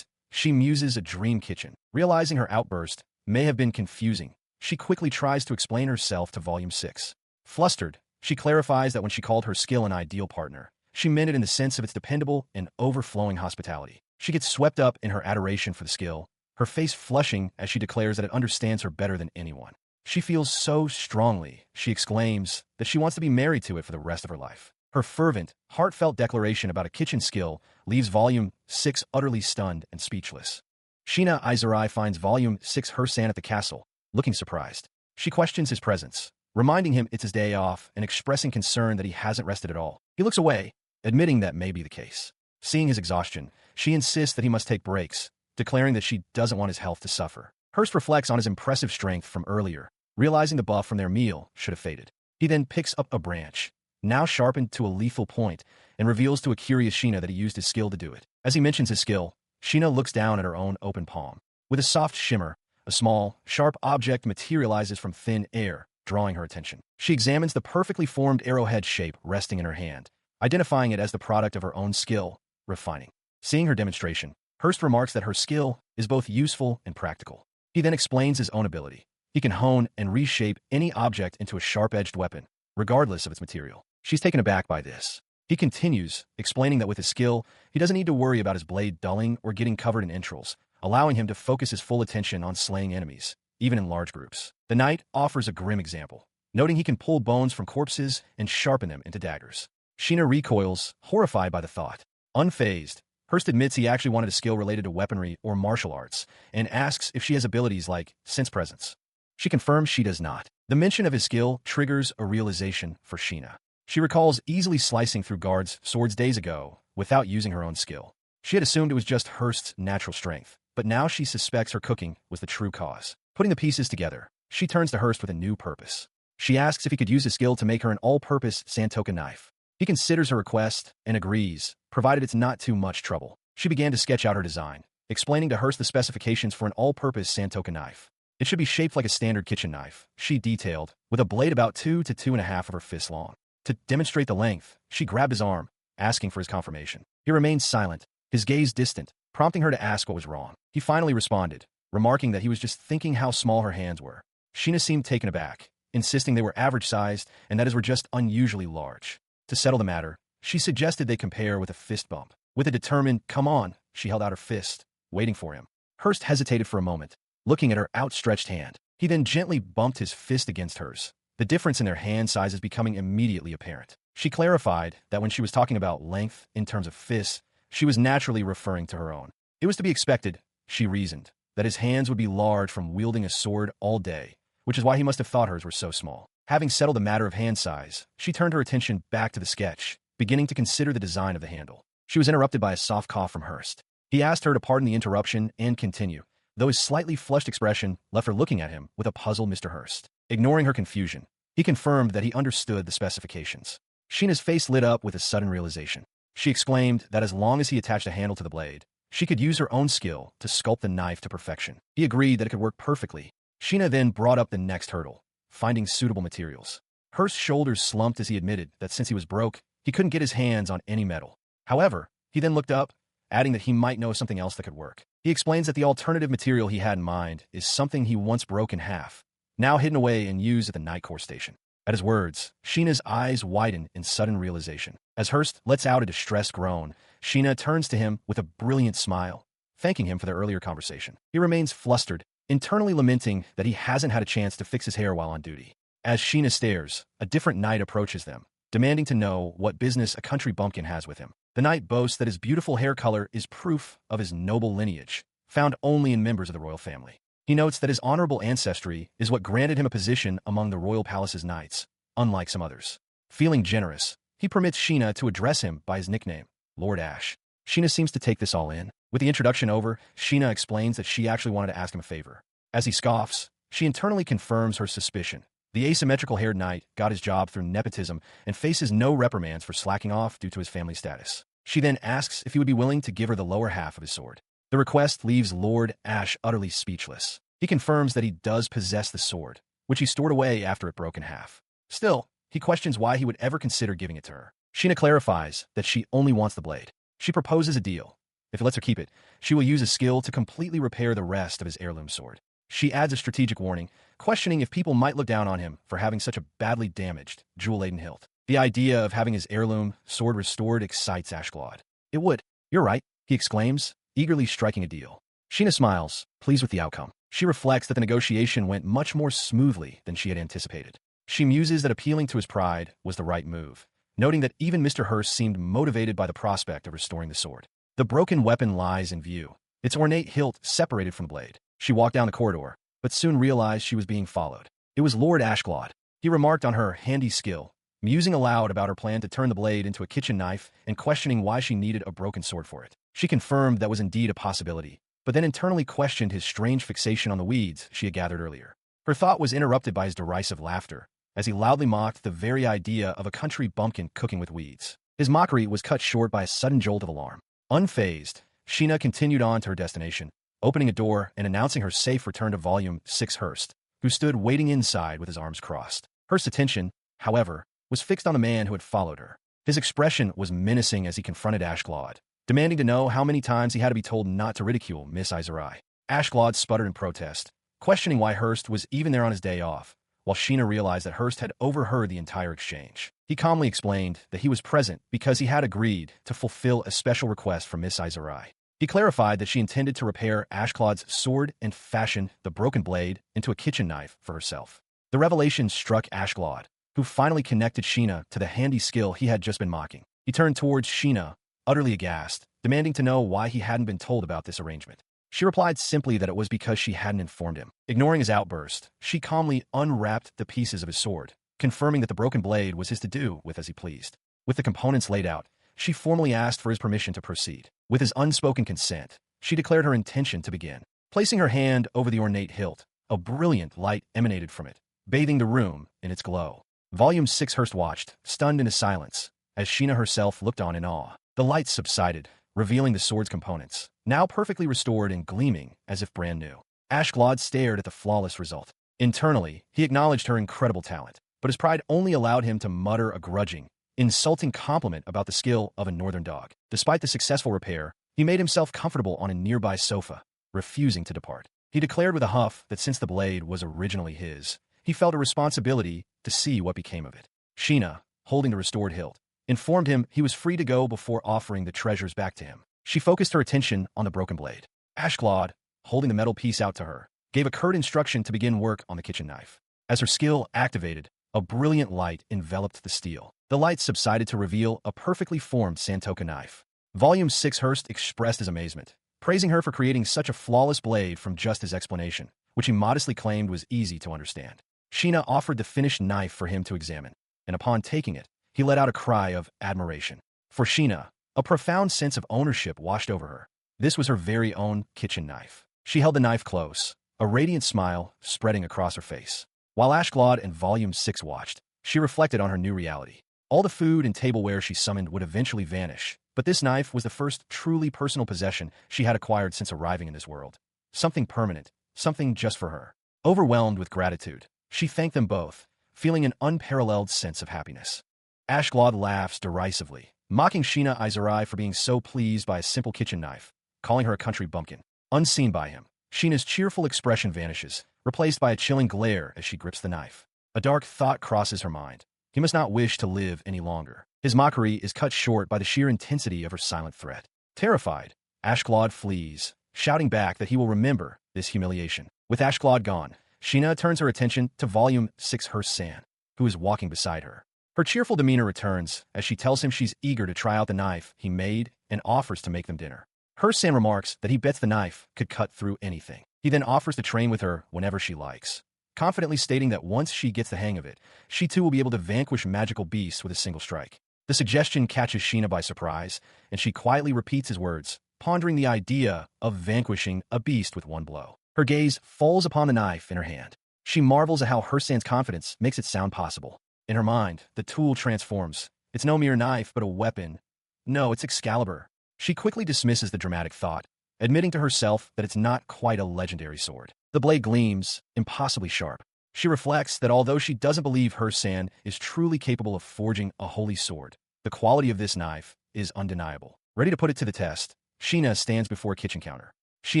She muses a dream kitchen. Realizing her outburst may have been confusing, she quickly tries to explain herself to Volume 6. Flustered, she clarifies that when she called her skill an ideal partner, she meant it in the sense of its dependable and overflowing hospitality. She gets swept up in her adoration for the skill, her face flushing as she declares that it understands her better than anyone. She feels so strongly, she exclaims, that she wants to be married to it for the rest of her life. Her fervent, heartfelt declaration about a kitchen skill leaves Volume 6 utterly stunned and speechless. Sheena Iserai finds Volume 6 Hursan at the castle, looking surprised. She questions his presence, reminding him it's his day off and expressing concern that he hasn't rested at all. He looks away, admitting that may be the case. Seeing his exhaustion, she insists that he must take breaks, declaring that she doesn't want his health to suffer. Hurst reflects on his impressive strength from earlier, realizing the buff from their meal should have faded. He then picks up a branch, now sharpened to a lethal point, and reveals to a curious Sheena that he used his skill to do it. As he mentions his skill, Sheena looks down at her own open palm. With a soft shimmer, a small, sharp object materializes from thin air, drawing her attention. She examines the perfectly formed arrowhead shape resting in her hand, identifying it as the product of her own skill, refining. Seeing her demonstration, Hurst remarks that her skill is both useful and practical. He then explains his own ability. He can hone and reshape any object into a sharp-edged weapon, regardless of its material. She's taken aback by this. He continues, explaining that with his skill, he doesn't need to worry about his blade dulling or getting covered in entrails, allowing him to focus his full attention on slaying enemies, even in large groups. The knight offers a grim example, noting he can pull bones from corpses and sharpen them into daggers. Sheena recoils, horrified by the thought. Unfazed, Hurst admits he actually wanted a skill related to weaponry or martial arts, and asks if she has abilities like sense presence. She confirms she does not. The mention of his skill triggers a realization for Sheena. She recalls easily slicing through guards' swords days ago without using her own skill. She had assumed it was just Hurst's natural strength, but now she suspects her cooking was the true cause. Putting the pieces together, she turns to Hurst with a new purpose. She asks if he could use his skill to make her an all-purpose Santoka knife. He considers her request and agrees, provided it's not too much trouble. She began to sketch out her design, explaining to Hurst the specifications for an all-purpose Santoka knife. It should be shaped like a standard kitchen knife, she detailed, with a blade about 2 to 2.5 of her fist long. To demonstrate the length, she grabbed his arm, asking for his confirmation. He remained silent, his gaze distant, prompting her to ask what was wrong. He finally responded, remarking that he was just thinking how small her hands were. Sheena seemed taken aback, insisting they were average-sized and that his were just unusually large. To settle the matter, she suggested they compare with a fist bump. With a determined, "Come on," she held out her fist, waiting for him. Hurst hesitated for a moment, looking at her outstretched hand. He then gently bumped his fist against hers, the difference in their hand sizes becoming immediately apparent. She clarified that when she was talking about length in terms of fists, she was naturally referring to her own. It was to be expected, she reasoned, that his hands would be large from wielding a sword all day, which is why he must have thought hers were so small. Having settled the matter of hand size, she turned her attention back to the sketch, beginning to consider the design of the handle. She was interrupted by a soft cough from Hurst. He asked her to pardon the interruption and continue, though his slightly flushed expression left her looking at him with a puzzled Mr. Hurst. Ignoring her confusion, he confirmed that he understood the specifications. Sheena's face lit up with a sudden realization. She exclaimed that as long as he attached a handle to the blade, she could use her own skill to sculpt the knife to perfection. He agreed that it could work perfectly. Sheena then brought up the next hurdle, finding suitable materials. Hurst's shoulders slumped as he admitted that since he was broke, he couldn't get his hands on any metal. However, he then looked up, adding that he might know something else that could work. He explains that the alternative material he had in mind is something he once broke in half, now hidden away and used at the night court station. At his words, Sheena's eyes widen in sudden realization. As Hurst lets out a distressed groan, Sheena turns to him with a brilliant smile, thanking him for their earlier conversation. He remains flustered, internally lamenting that he hasn't had a chance to fix his hair while on duty. As Sheena stares, a different knight approaches them, demanding to know what business a country bumpkin has with him. The knight boasts that his beautiful hair color is proof of his noble lineage, found only in members of the royal family. He notes that his honorable ancestry is what granted him a position among the royal palace's knights, unlike some others. Feeling generous, he permits Sheena to address him by his nickname, Lord Ash. Sheena seems to take this all in. With the introduction over, Sheena explains that she actually wanted to ask him a favor. As he scoffs, she internally confirms her suspicion. The asymmetrical-haired knight got his job through nepotism and faces no reprimands for slacking off due to his family status. She then asks if he would be willing to give her the lower half of his sword. The request leaves Lord Ash utterly speechless. He confirms that he does possess the sword, which he stored away after it broke in half. Still, he questions why he would ever consider giving it to her. Sheena clarifies that she only wants the blade. She proposes a deal. If he lets her keep it, she will use his skill to completely repair the rest of his heirloom sword. She adds a strategic warning, questioning if people might look down on him for having such a badly damaged, jewel-laden hilt. The idea of having his heirloom sword restored excites Ashglad. It would. You're right, he exclaims, eagerly striking a deal. Sheena smiles, pleased with the outcome. She reflects that the negotiation went much more smoothly than she had anticipated. She muses that appealing to his pride was the right move, noting that even Mr. Hurst seemed motivated by the prospect of restoring the sword. The broken weapon lies in view, its ornate hilt separated from the blade. She walked down the corridor, but soon realized she was being followed. It was Lord Ashglad. He remarked on her handy skill, musing aloud about her plan to turn the blade into a kitchen knife and questioning why she needed a broken sword for it. She confirmed that was indeed a possibility, but then internally questioned his strange fixation on the weeds she had gathered earlier. Her thought was interrupted by his derisive laughter, as he loudly mocked the very idea of a country bumpkin cooking with weeds. His mockery was cut short by a sudden jolt of alarm. Unfazed, Sheena continued on to her destination, opening a door and announcing her safe return to Volume 6 Hurst, who stood waiting inside with his arms crossed. Hurst's attention, however, was fixed on the man who had followed her. His expression was menacing as he confronted Ashglad, demanding to know how many times he had to be told not to ridicule Miss ISEKAI'D. Ashglad sputtered in protest, questioning why Hurst was even there on his day off, while Sheena realized that Hurst had overheard the entire exchange. He calmly explained that he was present because he had agreed to fulfill a special request from Miss ISEKAI'D. He clarified that she intended to repair Ashglad's sword and fashion the broken blade into a kitchen knife for herself. The revelation struck Ashglad, who finally connected Sheena to the handy skill he had just been mocking. He turned towards Sheena, utterly aghast, demanding to know why he hadn't been told about this arrangement. She replied simply that it was because she hadn't informed him. Ignoring his outburst, she calmly unwrapped the pieces of his sword, confirming that the broken blade was his to do with as he pleased. With the components laid out, she formally asked for his permission to proceed. With his unspoken consent, she declared her intention to begin. Placing her hand over the ornate hilt, a brilliant light emanated from it, bathing the room in its glow. Volume 6 Hurst watched, stunned into silence, as Sheena herself looked on in awe. The light subsided, revealing the sword's components, now perfectly restored and gleaming as if brand new. Ashglad stared at the flawless result. Internally, he acknowledged her incredible talent, but his pride only allowed him to mutter a grudging, insulting compliment about the skill of a northern dog. Despite the successful repair, he made himself comfortable on a nearby sofa, refusing to depart. He declared with a huff that since the blade was originally his, he felt a responsibility to see what became of it. Sheena, holding the restored hilt, informed him he was free to go before offering the treasures back to him. She focused her attention on the broken blade. Ashglad, holding the metal piece out to her, gave a curt instruction to begin work on the kitchen knife. As her skill activated, A brilliant light enveloped the steel. The light subsided to reveal a perfectly formed Santoka knife. Volume 6 Hurst expressed his amazement, praising her for creating such a flawless blade from just his explanation, which he modestly claimed was easy to understand. Sheena offered the finished knife for him to examine, and upon taking it, he let out a cry of admiration. For Sheena, a profound sense of ownership washed over her. This was her very own kitchen knife. She held the knife close, a radiant smile spreading across her face. While Ashglad and Volume 6 watched, she reflected on her new reality. All the food and tableware she summoned would eventually vanish, but this knife was the first truly personal possession she had acquired since arriving in this world. Something permanent, something just for her. Overwhelmed with gratitude, she thanked them both, feeling an unparalleled sense of happiness. Ashglad laughs derisively, mocking Sheena Iserai for being so pleased by a simple kitchen knife, calling her a country bumpkin. Unseen by him, Sheena's cheerful expression vanishes, replaced by a chilling glare as she grips the knife. A dark thought crosses her mind. He must not wish to live any longer. His mockery is cut short by the sheer intensity of her silent threat. Terrified, Ashglad flees, shouting back that he will remember this humiliation. With Ashglad gone, Sheena turns her attention to Volume 6 Hurst San, who is walking beside her. Her cheerful demeanor returns as she tells him she's eager to try out the knife he made and offers to make them dinner. Hurst San remarks that he bets the knife could cut through anything. He then offers to train with her whenever she likes, confidently stating that once she gets the hang of it, she too will be able to vanquish magical beasts with a single strike. The suggestion catches Sheena by surprise, and she quietly repeats his words, pondering the idea of vanquishing a beast with one blow. Her gaze falls upon the knife in her hand. She marvels at how Hurst San's confidence makes it sound possible. In her mind, the tool transforms. It's no mere knife, but a weapon. No, it's Excalibur. She quickly dismisses the dramatic thought, admitting to herself that it's not quite a legendary sword. The blade gleams, impossibly sharp. She reflects that although she doesn't believe Hurst San is truly capable of forging a holy sword, the quality of this knife is undeniable. Ready to put it to the test, Sheena stands before a kitchen counter. She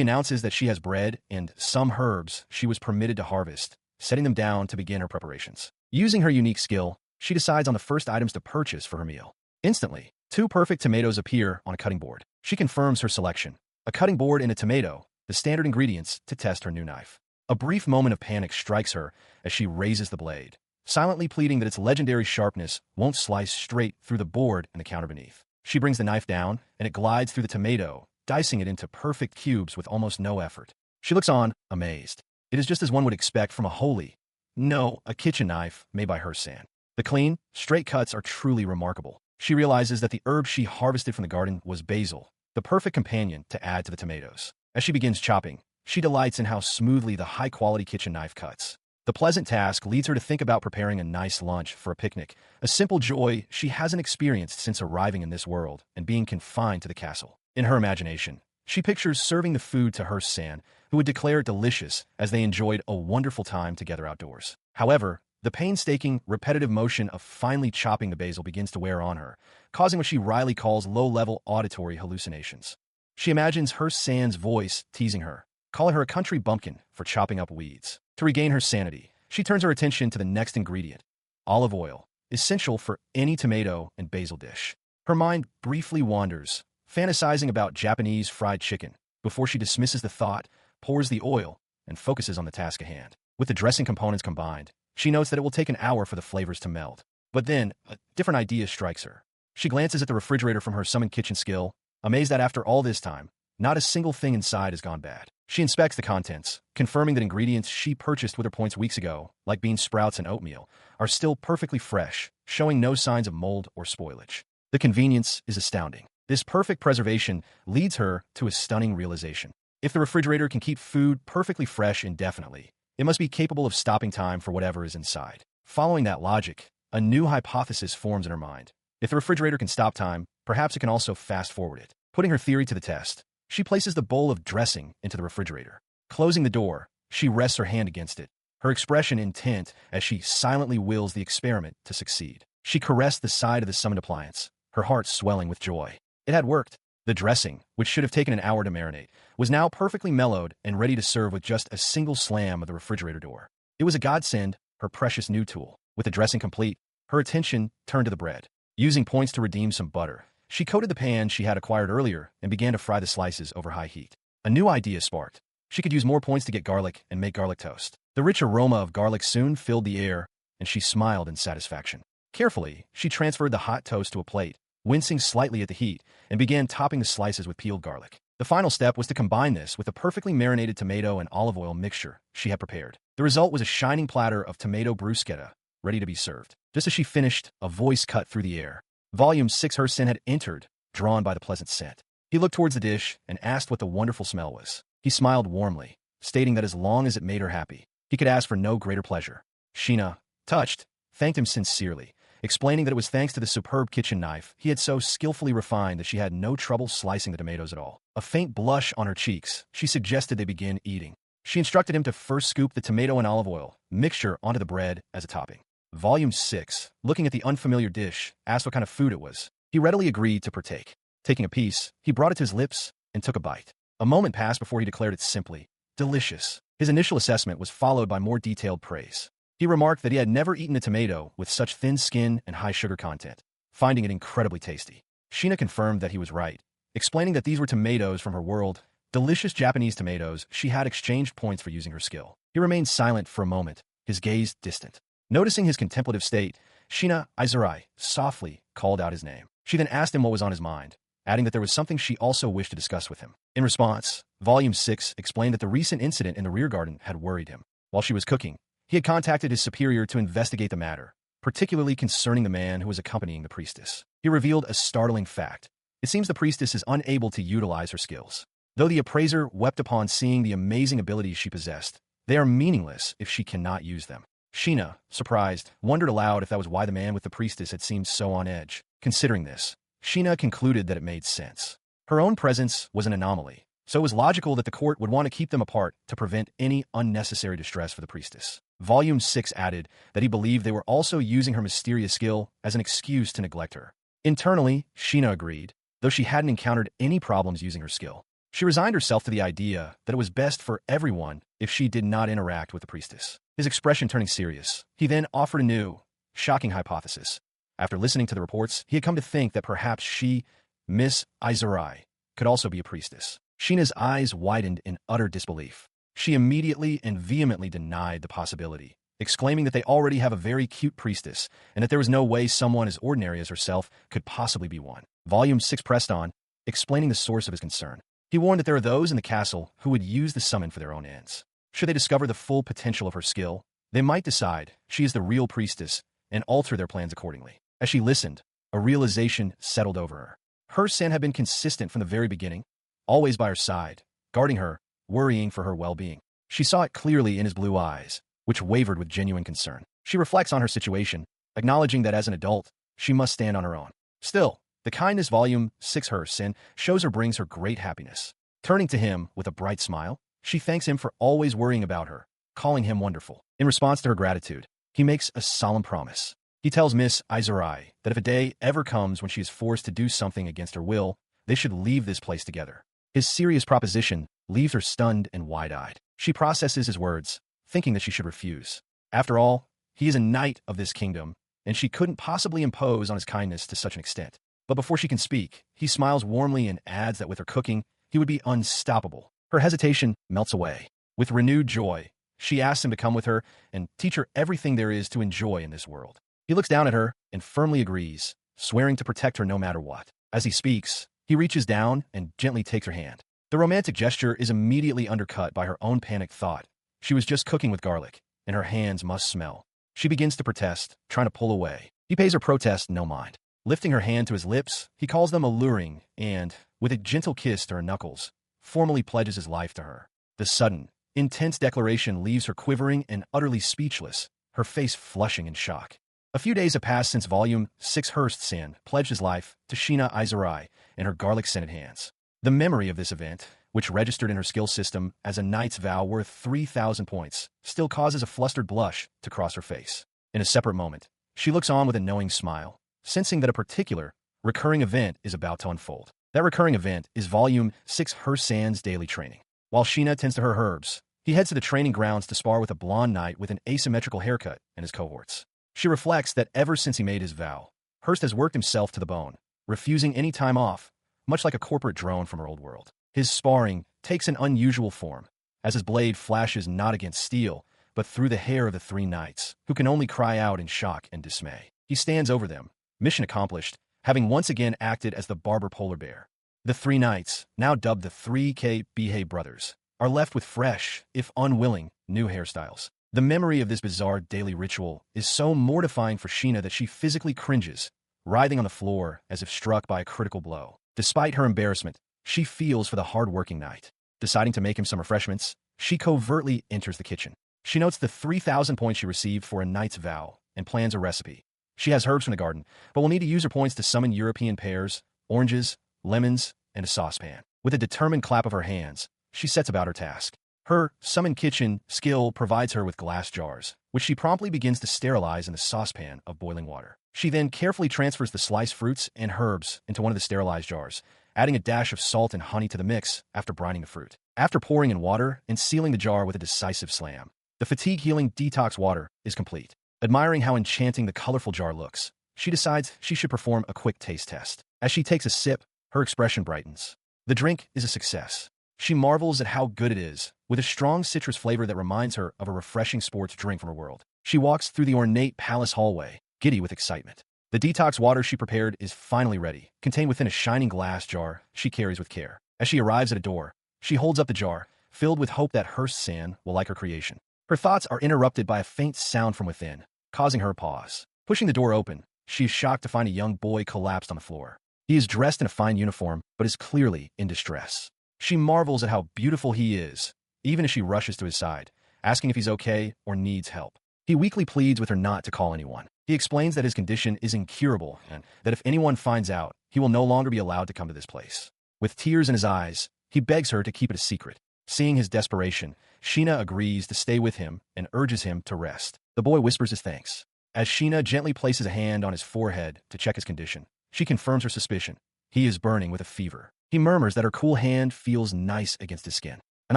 announces that she has bread and some herbs she was permitted to harvest, setting them down to begin her preparations. Using her unique skill, she decides on the first items to purchase for her meal. Instantly, 2 perfect tomatoes appear on a cutting board. She confirms her selection. A cutting board and a tomato, the standard ingredients to test her new knife. A brief moment of panic strikes her as she raises the blade, silently pleading that its legendary sharpness won't slice straight through the board and the counter beneath. She brings the knife down, and it glides through the tomato, dicing it into perfect cubes with almost no effort. She looks on, amazed. It is just as one would expect from a kitchen knife made by Hurst San. The clean, straight cuts are truly remarkable. She realizes that the herb she harvested from the garden was basil, the perfect companion to add to the tomatoes. As she begins chopping, she delights in how smoothly the high-quality kitchen knife cuts. The pleasant task leads her to think about preparing a nice lunch for a picnic, a simple joy she hasn't experienced since arriving in this world and being confined to the castle. In her imagination, she pictures serving the food to Hurst San, who would declare it delicious as they enjoyed a wonderful time together outdoors. However, the painstaking, repetitive motion of finely chopping the basil begins to wear on her, causing what she wryly calls low-level auditory hallucinations. She imagines Hurst San's voice teasing her, calling her a country bumpkin for chopping up weeds. To regain her sanity, she turns her attention to the next ingredient, olive oil, essential for any tomato and basil dish. Her mind briefly wanders, fantasizing about Japanese fried chicken, before she dismisses the thought, pours the oil, and focuses on the task at hand. With the dressing components combined, she notes that it will take an hour for the flavors to melt. But then, a different idea strikes her. She glances at the refrigerator from her summoned kitchen skill, amazed that after all this time, not a single thing inside has gone bad. She inspects the contents, confirming that ingredients she purchased with her points weeks ago, like bean sprouts and oatmeal, are still perfectly fresh, showing no signs of mold or spoilage. The convenience is astounding. This perfect preservation leads her to a stunning realization. If the refrigerator can keep food perfectly fresh indefinitely, it must be capable of stopping time for whatever is inside. Following that logic, a new hypothesis forms in her mind. If the refrigerator can stop time, perhaps it can also fast-forward it. Putting her theory to the test, she places the bowl of dressing into the refrigerator. Closing the door, she rests her hand against it, her expression intent as she silently wills the experiment to succeed. She caressed the side of the summoned appliance, her heart swelling with joy. It had worked. The dressing, which should have taken an hour to marinate, was now perfectly mellowed and ready to serve with just a single slam of the refrigerator door. It was a godsend, her precious new tool. With the dressing complete, her attention turned to the bread. Using points to redeem some butter, she coated the pan she had acquired earlier and began to fry the slices over high heat. A new idea sparked. She could use more points to get garlic and make garlic toast. The rich aroma of garlic soon filled the air, and she smiled in satisfaction. Carefully, she transferred the hot toast to a plate, wincing slightly at the heat, and began topping the slices with peeled garlic. The final step was to combine this with the perfectly marinated tomato and olive oil mixture she had prepared. The result was a shining platter of tomato bruschetta, ready to be served. Just as she finished, a voice cut through the air. Volume 6 Her Sin had entered, drawn by the pleasant scent. He looked towards the dish and asked what the wonderful smell was. He smiled warmly, stating that as long as it made her happy, he could ask for no greater pleasure. Sheena, touched, thanked him sincerely, explaining that it was thanks to the superb kitchen knife he had so skillfully refined that she had no trouble slicing the tomatoes at all. A faint blush on her cheeks, she suggested they begin eating. She instructed him to first scoop the tomato and olive oil mixture onto the bread as a topping. Volume 6, looking at the unfamiliar dish, asked what kind of food it was. He readily agreed to partake. Taking a piece, he brought it to his lips and took a bite. A moment passed before he declared it simply delicious. His initial assessment was followed by more detailed praise. He remarked that he had never eaten a tomato with such thin skin and high sugar content, finding it incredibly tasty. Sheena confirmed that he was right, explaining that these were tomatoes from her world, delicious Japanese tomatoes she had exchanged points for using her skill. He remained silent for a moment, his gaze distant. Noticing his contemplative state, Sheena Isekai softly called out his name. She then asked him what was on his mind, adding that there was something she also wished to discuss with him. In response, Volume 6 explained that the recent incident in the rear garden had worried him. While she was cooking, he had contacted his superior to investigate the matter, particularly concerning the man who was accompanying the priestess. He revealed a startling fact. It seems the priestess is unable to utilize her skills. Though the appraiser wept upon seeing the amazing abilities she possessed, they are meaningless if she cannot use them. Sheena, surprised, wondered aloud if that was why the man with the priestess had seemed so on edge. Considering this, Sheena concluded that it made sense. Her own presence was an anomaly, so it was logical that the court would want to keep them apart to prevent any unnecessary distress for the priestess. Volume 6 added that he believed they were also using her mysterious skill as an excuse to neglect her. Internally, Sheena agreed, though she hadn't encountered any problems using her skill. She resigned herself to the idea that it was best for everyone if she did not interact with the priestess. His expression turning serious, he then offered a new, shocking hypothesis. After listening to the reports, he had come to think that perhaps she, Miss Isekai, could also be a priestess. Sheena's eyes widened in utter disbelief. She immediately and vehemently denied the possibility, exclaiming that they already have a very cute priestess and that there was no way someone as ordinary as herself could possibly be one. Volume 6 pressed on, explaining the source of his concern. He warned that there are those in the castle who would use the summon for their own ends. Should they discover the full potential of her skill, they might decide she is the real priestess and alter their plans accordingly. As she listened, a realization settled over her. Her sin had been consistent from the very beginning, always by her side, guarding her, worrying for her well-being. She saw it clearly in his blue eyes, which wavered with genuine concern. She reflects on her situation, acknowledging that as an adult, she must stand on her own. Still, the kindness Volume 6 Her Sin shows her brings her great happiness. Turning to him with a bright smile, she thanks him for always worrying about her, calling him wonderful. In response to her gratitude, he makes a solemn promise. He tells Miss Isekai that if a day ever comes when she is forced to do something against her will, they should leave this place together. His serious proposition leaves her stunned and wide-eyed. She processes his words, thinking that she should refuse. After all, he is a knight of this kingdom, and she couldn't possibly impose on his kindness to such an extent. But before she can speak, he smiles warmly and adds that with her cooking, he would be unstoppable. Her hesitation melts away. With renewed joy, she asks him to come with her and teach her everything there is to enjoy in this world. He looks down at her and firmly agrees, swearing to protect her no matter what. As he speaks, he reaches down and gently takes her hand. The romantic gesture is immediately undercut by her own panicked thought. She was just cooking with garlic, and her hands must smell. She begins to protest, trying to pull away. He pays her protest no mind. Lifting her hand to his lips, he calls them alluring and, with a gentle kiss to her knuckles, formally pledges his life to her. The sudden, intense declaration leaves her quivering and utterly speechless, her face flushing in shock. A few days have passed since Volume 6 Hurst Sin pledged his life to Sheena Isekai in her garlic-scented hands. The memory of this event, which registered in her skill system as a knight's vow worth 3,000 points, still causes a flustered blush to cross her face. In a separate moment, she looks on with a knowing smile, sensing that a particular, recurring event is about to unfold. That recurring event is Volume 6 Hurst Sin's daily training. While Sheena tends to her herbs, he heads to the training grounds to spar with a blonde knight with an asymmetrical haircut and his cohorts. She reflects that ever since he made his vow, Hurst has worked himself to the bone, refusing any time off, much like a corporate drone from her old world. His sparring takes an unusual form, as his blade flashes not against steel, but through the hair of the three knights, who can only cry out in shock and dismay. He stands over them, mission accomplished, having once again acted as the barber polar bear. The three knights, now dubbed the 3K brothers, are left with fresh, if unwilling, new hairstyles. The memory of this bizarre daily ritual is so mortifying for Sheena that she physically cringes, writhing on the floor as if struck by a critical blow. Despite her embarrassment, she feels for the hard-working knight. Deciding to make him some refreshments, she covertly enters the kitchen. She notes the 3,000 points she received for a knight's vow and plans a recipe. She has herbs from the garden, but will need to use her points to summon European pears, oranges, lemons, and a saucepan. With a determined clap of her hands, she sets about her task. Her summon kitchen skill provides her with glass jars, which she promptly begins to sterilize in the saucepan of boiling water. She then carefully transfers the sliced fruits and herbs into one of the sterilized jars, adding a dash of salt and honey to the mix after brining the fruit. After pouring in water and sealing the jar with a decisive slam, the fatigue-healing detox water is complete. Admiring how enchanting the colorful jar looks, she decides she should perform a quick taste test. As she takes a sip, her expression brightens. The drink is a success. She marvels at how good it is, with a strong citrus flavor that reminds her of a refreshing sports drink from her world. She walks through the ornate palace hallway, giddy with excitement. The detox water she prepared is finally ready, contained within a shining glass jar she carries with care. As she arrives at a door, she holds up the jar, filled with hope that Hurst-san will like her creation. Her thoughts are interrupted by a faint sound from within, causing her pause. Pushing the door open, she is shocked to find a young boy collapsed on the floor. He is dressed in a fine uniform, but is clearly in distress. She marvels at how beautiful he is, even as she rushes to his side, asking if he's okay or needs help. He weakly pleads with her not to call anyone. He explains that his condition is incurable and that if anyone finds out, he will no longer be allowed to come to this place. With tears in his eyes, he begs her to keep it a secret. Seeing his desperation, Sheena agrees to stay with him and urges him to rest. The boy whispers his thanks. As Sheena gently places a hand on his forehead to check his condition, she confirms her suspicion. He is burning with a fever. He murmurs that her cool hand feels nice against his skin. An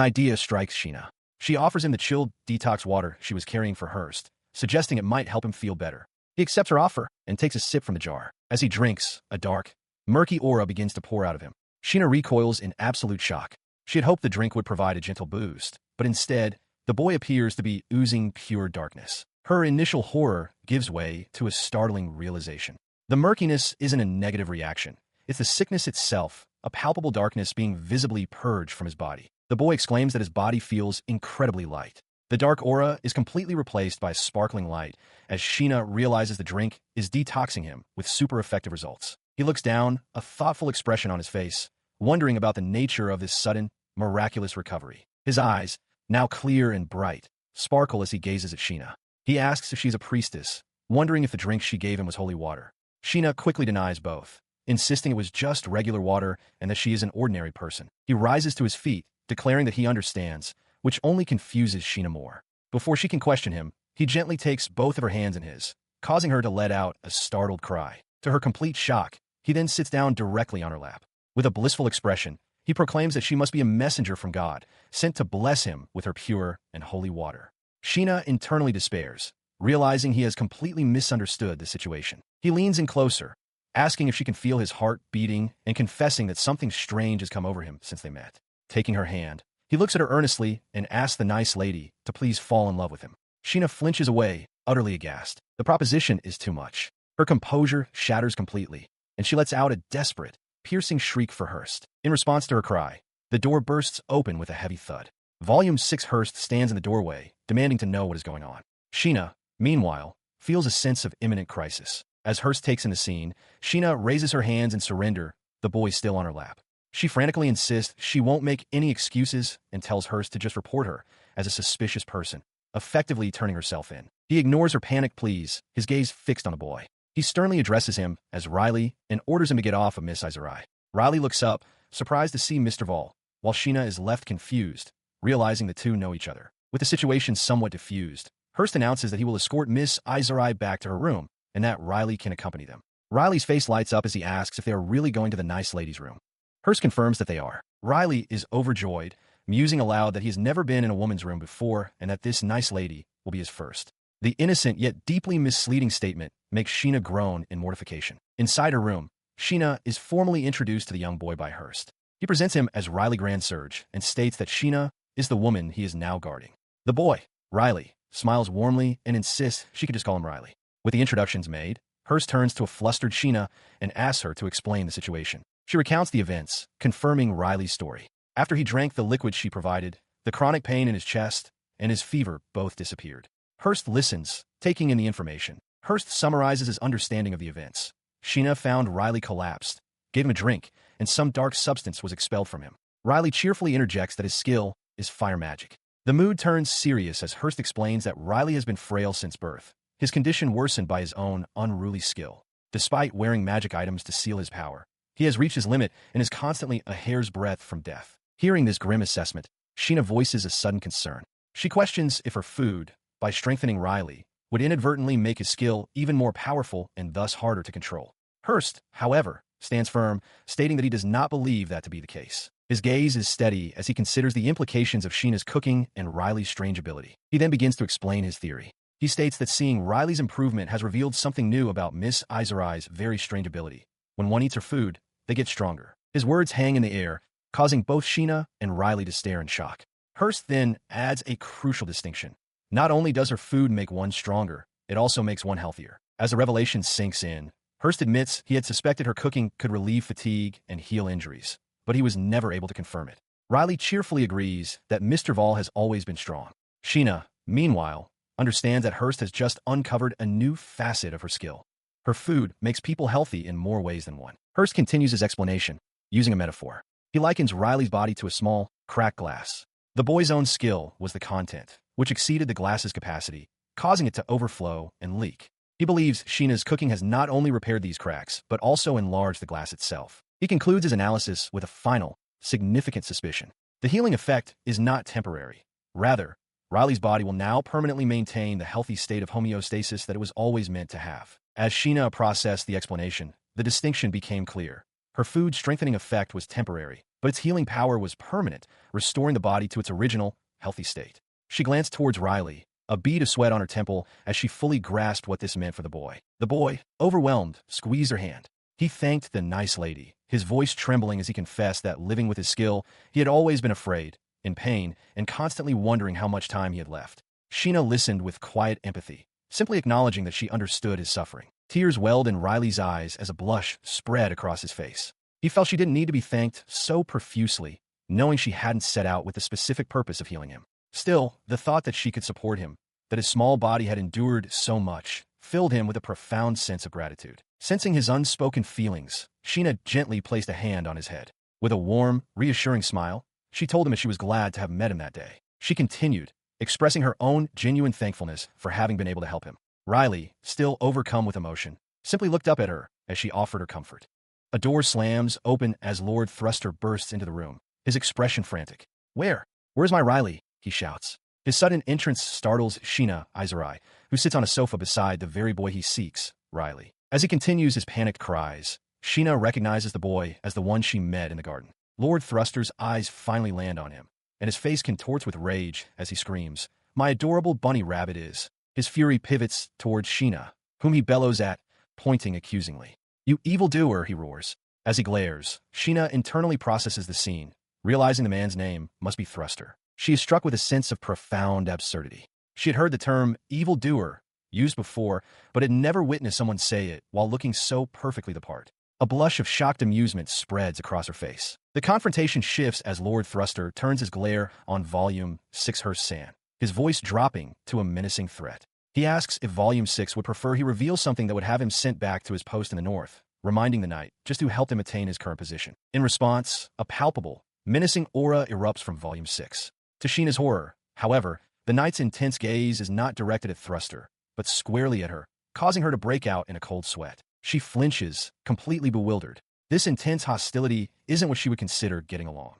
idea strikes Sheena. She offers him the chilled detox water she was carrying for Hurst, suggesting it might help him feel better. He accepts her offer and takes a sip from the jar. As he drinks, a dark, murky aura begins to pour out of him. Sheena recoils in absolute shock. She had hoped the drink would provide a gentle boost, but instead, the boy appears to be oozing pure darkness. Her initial horror gives way to a startling realization. The murkiness isn't a negative reaction. It's the sickness itself, a palpable darkness being visibly purged from his body. The boy exclaims that his body feels incredibly light. The dark aura is completely replaced by a sparkling light as Sheena realizes the drink is detoxing him with super effective results. He looks down, a thoughtful expression on his face, wondering about the nature of this sudden, miraculous recovery. His eyes, now clear and bright, sparkle as he gazes at Sheena. He asks if she's a priestess, wondering if the drink she gave him was holy water. Sheena quickly denies both, insisting it was just regular water and that she is an ordinary person. He rises to his feet, declaring that he understands, which only confuses Sheena more. Before she can question him, he gently takes both of her hands in his, causing her to let out a startled cry. To her complete shock, he then sits down directly on her lap. With a blissful expression, he proclaims that she must be a messenger from God, sent to bless him with her pure and holy water. Sheena internally despairs, realizing he has completely misunderstood the situation. He leans in closer, asking if she can feel his heart beating and confessing that something strange has come over him since they met. Taking her hand, he looks at her earnestly and asks the nice lady to please fall in love with him. Sheena flinches away, utterly aghast. The proposition is too much. Her composure shatters completely, and she lets out a desperate, piercing shriek for Hurst. In response to her cry, the door bursts open with a heavy thud. Volume 6 Hurst stands in the doorway, demanding to know what is going on. Sheena, meanwhile, feels a sense of imminent crisis. As Hurst takes in the scene, Sheena raises her hands in surrender, the boy still on her lap. She frantically insists she won't make any excuses and tells Hurst to just report her as a suspicious person, effectively turning herself in. He ignores her panicked pleas, his gaze fixed on the boy. He sternly addresses him as Riley and orders him to get off of Miss Iserai. Riley looks up, surprised to see Mr. Vol, while Sheena is left confused, realizing the two know each other. With the situation somewhat diffused, Hurst announces that he will escort Miss Iserai back to her room and that Riley can accompany them. Riley's face lights up as he asks if they are really going to the nice lady's room. Hurst confirms that they are. Riley is overjoyed, musing aloud that he has never been in a woman's room before and that this nice lady will be his first. The innocent yet deeply misleading statement makes Sheena groan in mortification. Inside her room, Sheena is formally introduced to the young boy by Hurst. He presents him as Riley Grand Surge and states that Sheena is the woman he is now guarding. The boy, Riley, smiles warmly, and insists she could just call him Riley. With the introductions made, Hearst turns to a flustered Sheena and asks her to explain the situation. She recounts the events, confirming Riley's story. After he drank the liquid she provided, the chronic pain in his chest and his fever both disappeared. Hearst listens, taking in the information. Hearst summarizes his understanding of the events. Sheena found Riley collapsed, gave him a drink, and some dark substance was expelled from him. Riley cheerfully interjects that his skill is fire magic. The mood turns serious as Hearst explains that Riley has been frail since birth, his condition worsened by his own unruly skill. Despite wearing magic items to seal his power, he has reached his limit and is constantly a hair's breadth from death. Hearing this grim assessment, Sheena voices a sudden concern. She questions if her food, by strengthening Riley, would inadvertently make his skill even more powerful and thus harder to control. Hearst, however, stands firm, stating that he does not believe that to be the case. His gaze is steady as he considers the implications of Sheena's cooking and Riley's strange ability. He then begins to explain his theory. He states that seeing Riley's improvement has revealed something new about Miss ISEKAI'D's very strange ability. When one eats her food, they get stronger. His words hang in the air, causing both Sheena and Riley to stare in shock. Hearst then adds a crucial distinction. Not only does her food make one stronger, it also makes one healthier. As the revelation sinks in, Hearst admits he had suspected her cooking could relieve fatigue and heal injuries, but he was never able to confirm it. Riley cheerfully agrees that Mr. Vol has always been strong. Sheena, meanwhile, understands that Hearst has just uncovered a new facet of her skill. Her food makes people healthy in more ways than one. Hearst continues his explanation, using a metaphor. He likens Riley's body to a small, cracked glass. The boy's own skill was the content, which exceeded the glass's capacity, causing it to overflow and leak. He believes Sheena's cooking has not only repaired these cracks, but also enlarged the glass itself. He concludes his analysis with a final, significant suspicion. The healing effect is not temporary. Rather, Riley's body will now permanently maintain the healthy state of homeostasis that it was always meant to have. As Sheena processed the explanation, the distinction became clear. Her food's strengthening effect was temporary, but its healing power was permanent, restoring the body to its original, healthy state. She glanced towards Riley, a bead of sweat on her temple as she fully grasped what this meant for the boy. The boy, overwhelmed, squeezed her hand. He thanked the nice lady, his voice trembling as he confessed that living with his skill, he had always been afraid, in pain, and constantly wondering how much time he had left. Sheena listened with quiet empathy, simply acknowledging that she understood his suffering. Tears welled in Riley's eyes as a blush spread across his face. He felt she didn't need to be thanked so profusely, knowing she hadn't set out with the specific purpose of healing him. Still, the thought that she could support him, that his small body had endured so much, filled him with a profound sense of gratitude. Sensing his unspoken feelings, Sheena gently placed a hand on his head. With a warm, reassuring smile, she told him that she was glad to have met him that day. She continued, expressing her own genuine thankfulness for having been able to help him. Riley, still overcome with emotion, simply looked up at her as she offered her comfort. A door slams open as Lord Thruster bursts into the room, his expression frantic. Where's my Riley?" he shouts. His sudden entrance startles Sheena ISEKAI'D, who sits on a sofa beside the very boy he seeks, Riley. As he continues his panicked cries, Sheena recognizes the boy as the one she met in the garden. Lord Thruster's eyes finally land on him, and his face contorts with rage as he screams, "My adorable bunny rabbit is." His fury pivots towards Sheena, whom he bellows at, pointing accusingly. "You evildoer," he roars. As he glares, Sheena internally processes the scene, realizing the man's name must be Thruster. She is struck with a sense of profound absurdity. She had heard the term evildoer used before, but had never witnessed someone say it while looking so perfectly the part. A blush of shocked amusement spreads across her face. The confrontation shifts as Lord Thruster turns his glare on Volume 6 Hearst-san, his voice dropping to a menacing threat. He asks if Volume 6 would prefer he reveal something that would have him sent back to his post in the north, reminding the knight just who helped him attain his current position. In response, a palpable, menacing aura erupts from Volume 6. To Sheena's horror, however, the knight's intense gaze is not directed at Thruster, but squarely at her, causing her to break out in a cold sweat. She flinches, completely bewildered. This intense hostility isn't what she would consider getting along.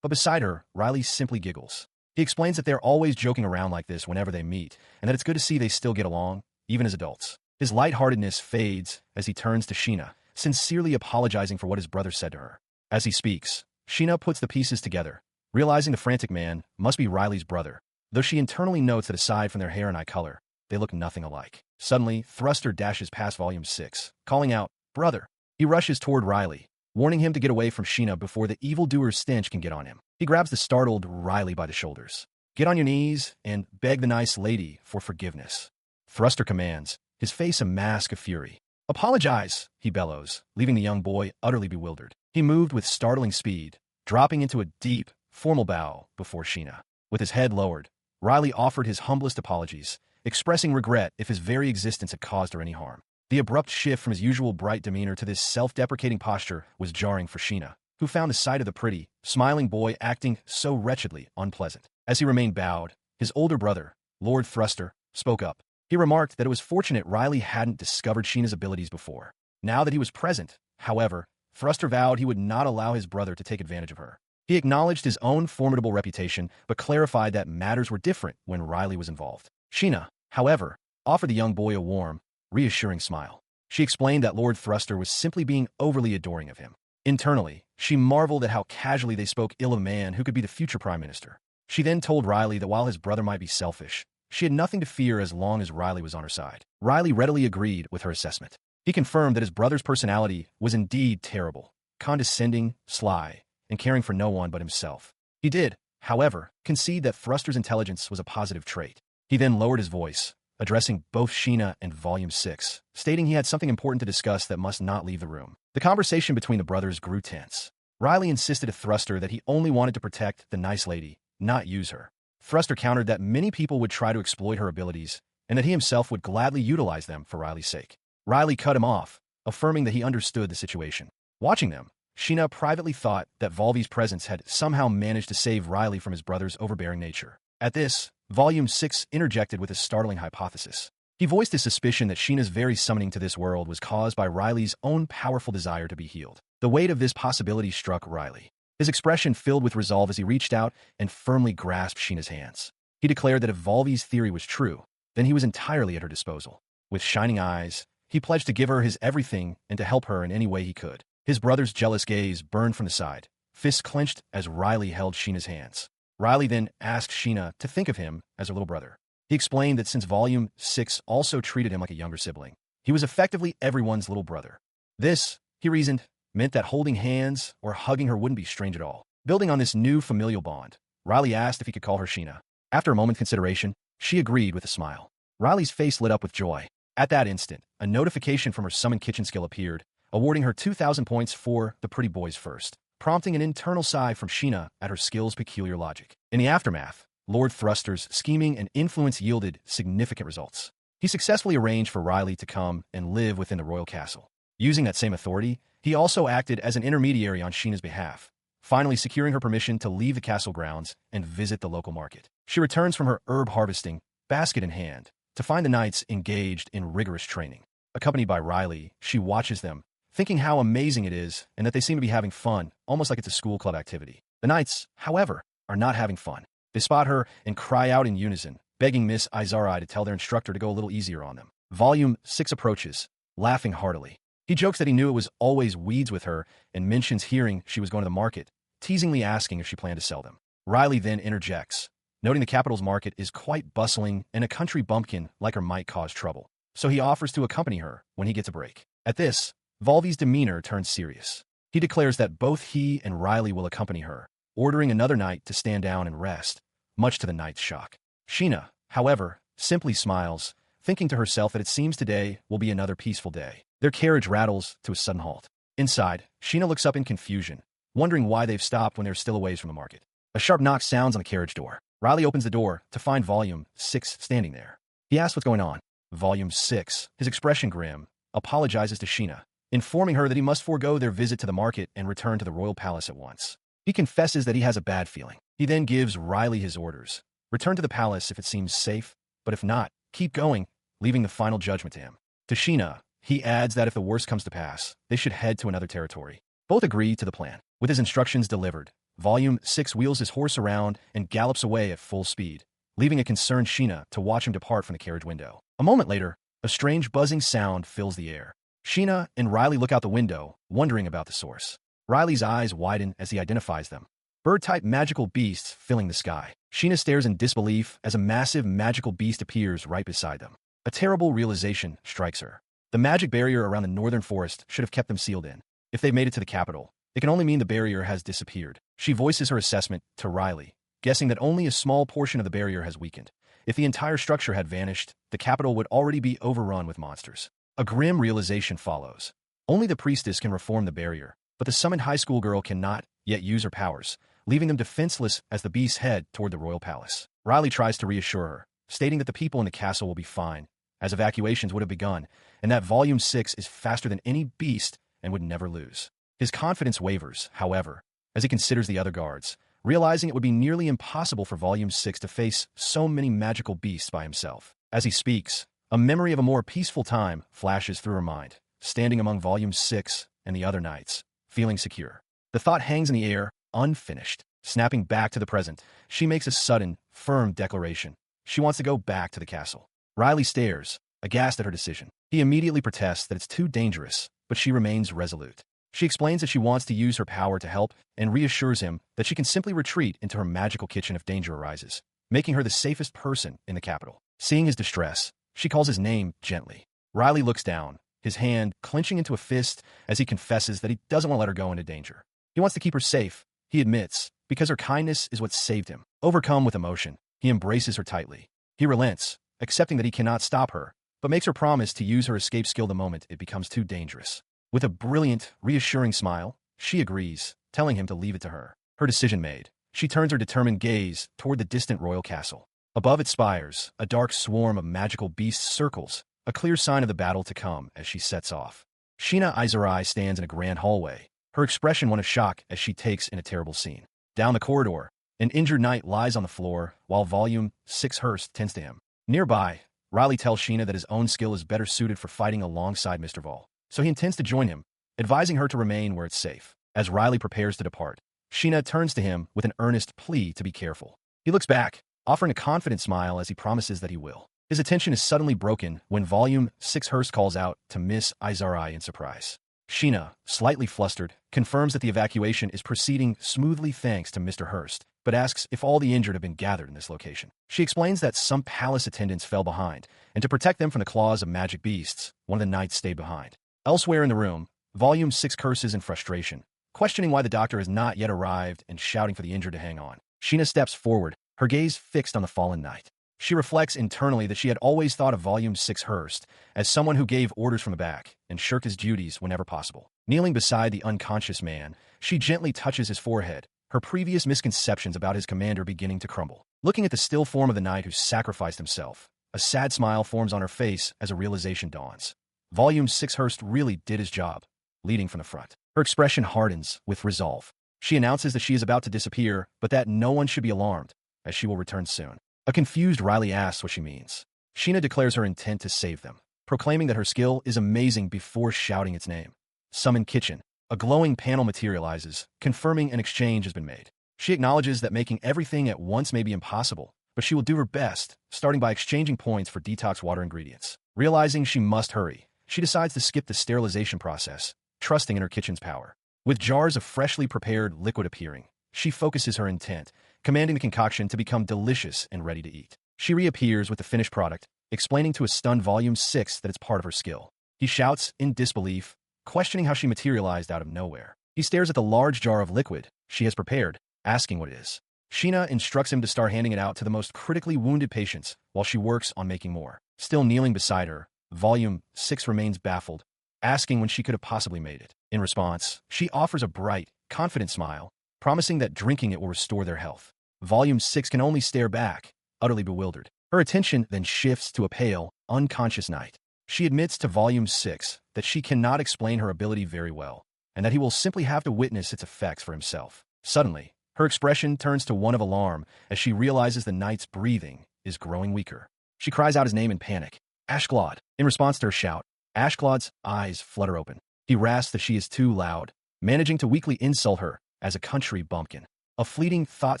But beside her, Riley simply giggles. He explains that they're always joking around like this whenever they meet, and that it's good to see they still get along, even as adults. His lightheartedness fades as he turns to Sheena, sincerely apologizing for what his brother said to her. As he speaks, Sheena puts the pieces together, realizing the frantic man must be Riley's brother, though she internally notes that aside from their hair and eye color, they look nothing alike. Suddenly, Thruster dashes past Volume 6, calling out, "Brother!" He rushes toward Riley, warning him to get away from Sheena before the evildoer's stench can get on him. He grabs the startled Riley by the shoulders. Get on your knees and beg the nice lady for forgiveness. Thruster commands, his face a mask of fury. Apologize, he bellows, leaving the young boy utterly bewildered. He moved with startling speed, dropping into a deep, formal bow before Sheena. With his head lowered, Riley offered his humblest apologies, expressing regret if his very existence had caused her any harm. The abrupt shift from his usual bright demeanor to this self-deprecating posture was jarring for Sheena, who found the sight of the pretty, smiling boy acting so wretchedly unpleasant. As he remained bowed, his older brother, Lord Thruster, spoke up. He remarked that it was fortunate Riley hadn't discovered Sheena's abilities before. Now that he was present, however, Thruster vowed he would not allow his brother to take advantage of her. He acknowledged his own formidable reputation, but clarified that matters were different when Riley was involved. Sheena, however, offered the young boy a warm, reassuring smile. She explained that Lord Thruster was simply being overly adoring of him. Internally, she marveled at how casually they spoke ill of a man who could be the future prime minister. She then told Riley that while his brother might be selfish, she had nothing to fear as long as Riley was on her side. Riley readily agreed with her assessment. He confirmed that his brother's personality was indeed terrible, condescending, sly, and caring for no one but himself. He did, however, concede that Thruster's intelligence was a positive trait. He then lowered his voice, addressing both Sheena and Volume 6, stating he had something important to discuss that must not leave the room. The conversation between the brothers grew tense. Riley insisted to Thruster that he only wanted to protect the nice lady, not use her. Thruster countered that many people would try to exploit her abilities, and that he himself would gladly utilize them for Riley's sake. Riley cut him off, affirming that he understood the situation. Watching them, Sheena privately thought that Volvy's presence had somehow managed to save Riley from his brother's overbearing nature. At this, Volume 6 interjected with a startling hypothesis. He voiced his suspicion that Sheena's very summoning to this world was caused by Riley's own powerful desire to be healed. The weight of this possibility struck Riley. His expression filled with resolve as he reached out and firmly grasped Sheena's hands. He declared that if Volvy's theory was true, then he was entirely at her disposal. With shining eyes, he pledged to give her his everything and to help her in any way he could. His brother's jealous gaze burned from the side, fists clenched as Riley held Sheena's hands. Riley then asked Sheena to think of him as her little brother. He explained that since Volume 6 also treated him like a younger sibling, he was effectively everyone's little brother. This, he reasoned, meant that holding hands or hugging her wouldn't be strange at all. Building on this new familial bond, Riley asked if he could call her Sheena. After a moment's consideration, she agreed with a smile. Riley's face lit up with joy. At that instant, a notification from her summon kitchen skill appeared, awarding her 2,000 points for the pretty boys first, prompting an internal sigh from Sheena at her skill's peculiar logic. In the aftermath, Lord Thruster's scheming and influence yielded significant results. He successfully arranged for Riley to come and live within the royal castle. Using that same authority, he also acted as an intermediary on Sheena's behalf, finally securing her permission to leave the castle grounds and visit the local market. She returns from her herb harvesting, basket in hand, to find the knights engaged in rigorous training. Accompanied by Riley, she watches them, thinking how amazing it is and that they seem to be having fun, almost like it's a school club activity. The knights, however, are not having fun. They spot her and cry out in unison, begging Miss ISEKAI'D to tell their instructor to go a little easier on them. Volume 6 approaches, laughing heartily. He jokes that he knew it was always weeds with her and mentions hearing she was going to the market, teasingly asking if she planned to sell them. Riley then interjects, noting the capital's market is quite bustling and a country bumpkin like her might cause trouble. So he offers to accompany her when he gets a break. At this, Volvy's demeanor turns serious. He declares that both he and Riley will accompany her, ordering another knight to stand down and rest, much to the knight's shock. Sheena, however, simply smiles, thinking to herself that it seems today will be another peaceful day. Their carriage rattles to a sudden halt. Inside, Sheena looks up in confusion, wondering why they've stopped when they're still a ways from the market. A sharp knock sounds on the carriage door. Riley opens the door to find Volume 6 standing there. He asks what's going on. Volume 6, his expression grim, apologizes to Sheena, informing her that he must forego their visit to the market and return to the royal palace at once. He confesses that he has a bad feeling. He then gives Riley his orders. Return to the palace if it seems safe, but if not, keep going, leaving the final judgment to him. To Sheena, he adds that if the worst comes to pass, they should head to another territory. Both agree to the plan. With his instructions delivered, Volume 6 wheels his horse around and gallops away at full speed, leaving a concerned Sheena to watch him depart from the carriage window. A moment later, a strange buzzing sound fills the air. Sheena and Riley look out the window, wondering about the source. Riley's eyes widen as he identifies them. Bird-type magical beasts filling the sky. Sheena stares in disbelief as a massive magical beast appears right beside them. A terrible realization strikes her. The magic barrier around the northern forest should have kept them sealed in. If they've made it to the capital, it can only mean the barrier has disappeared. She voices her assessment to Riley, guessing that only a small portion of the barrier has weakened. If the entire structure had vanished, the capital would already be overrun with monsters. A grim realization follows. Only the priestess can reform the barrier, but the summoned high school girl cannot yet use her powers, leaving them defenseless as the beasts head toward the royal palace. Riley tries to reassure her, stating that the people in the castle will be fine, as evacuations would have begun, and that Volume 6 is faster than any beast and would never lose. His confidence wavers, however, as he considers the other guards, realizing it would be nearly impossible for Volume 6 to face so many magical beasts by himself. As he speaks, a memory of a more peaceful time flashes through her mind, standing among Volume 6 and the other knights, feeling secure. The thought hangs in the air, unfinished. Snapping back to the present, she makes a sudden, firm declaration. She wants to go back to the castle. Riley stares, aghast at her decision. He immediately protests that it's too dangerous, but she remains resolute. She explains that she wants to use her power to help and reassures him that she can simply retreat into her magical kitchen if danger arises, making her the safest person in the capital. Seeing his distress, she calls his name gently. Riley looks down, his hand clenching into a fist as he confesses that he doesn't want to let her go into danger. He wants to keep her safe, he admits, because her kindness is what saved him. Overcome with emotion, he embraces her tightly. He relents, accepting that he cannot stop her, but makes her promise to use her escape skill the moment it becomes too dangerous. With a brilliant, reassuring smile, she agrees, telling him to leave it to her. Her decision made, she turns her determined gaze toward the distant royal castle. Above its spires, a dark swarm of magical beasts circles, a clear sign of the battle to come as she sets off. Sheena Iserai stands in a grand hallway, her expression one of shock as she takes in a terrible scene. Down the corridor, an injured knight lies on the floor, while Volume 6 Hurst tends to him. Nearby, Riley tells Sheena that his own skill is better suited for fighting alongside Mr. Vol, so he intends to join him, advising her to remain where it's safe. As Riley prepares to depart, Sheena turns to him with an earnest plea to be careful. He looks back, offering a confident smile as he promises that he will. His attention is suddenly broken when Volume 6 Hurst calls out to Miss Iserai in surprise. Sheena, slightly flustered, confirms that the evacuation is proceeding smoothly thanks to Mr. Hurst, but asks if all the injured have been gathered in this location. She explains that some palace attendants fell behind, and to protect them from the claws of magic beasts, one of the knights stayed behind. Elsewhere in the room, Volume 6 curses in frustration, questioning why the doctor has not yet arrived and shouting for the injured to hang on. Sheena steps forward, her gaze fixed on the fallen knight. She reflects internally that she had always thought of Volume 6 Hurst as someone who gave orders from the back and shirked his duties whenever possible. Kneeling beside the unconscious man, she gently touches his forehead, her previous misconceptions about his commander beginning to crumble. Looking at the still form of the knight who sacrificed himself, a sad smile forms on her face as a realization dawns. Volume 6 Hurst really did his job, leading from the front. Her expression hardens with resolve. She announces that she is about to disappear, but that no one should be alarmed, as she will return soon. A confused Riley asks what she means. Sheena declares her intent to save them, proclaiming that her skill is amazing before shouting its name. Summon Kitchen. A glowing panel materializes, confirming an exchange has been made. She acknowledges that making everything at once may be impossible, but she will do her best, starting by exchanging points for detox water ingredients. Realizing she must hurry, she decides to skip the sterilization process, trusting in her kitchen's power. With jars of freshly prepared liquid appearing, she focuses her intent, commanding the concoction to become delicious and ready to eat. She reappears with the finished product, explaining to a stunned Volume 6 that it's part of her skill. He shouts in disbelief, questioning how she materialized out of nowhere. He stares at the large jar of liquid she has prepared, asking what it is. Sheena instructs him to start handing it out to the most critically wounded patients while she works on making more. Still kneeling beside her, Volume 6 remains baffled, asking when she could have possibly made it. In response, she offers a bright, confident smile, promising that drinking it will restore their health. Volume 6 can only stare back, utterly bewildered. Her attention then shifts to a pale, unconscious knight. She admits to Volume 6 that she cannot explain her ability very well, and that he will simply have to witness its effects for himself. Suddenly, her expression turns to one of alarm as she realizes the knight's breathing is growing weaker. She cries out his name in panic, Ashglod. In response to her shout, Ashglod's eyes flutter open. He rasps that she is too loud, managing to weakly insult her as a country bumpkin. A fleeting thought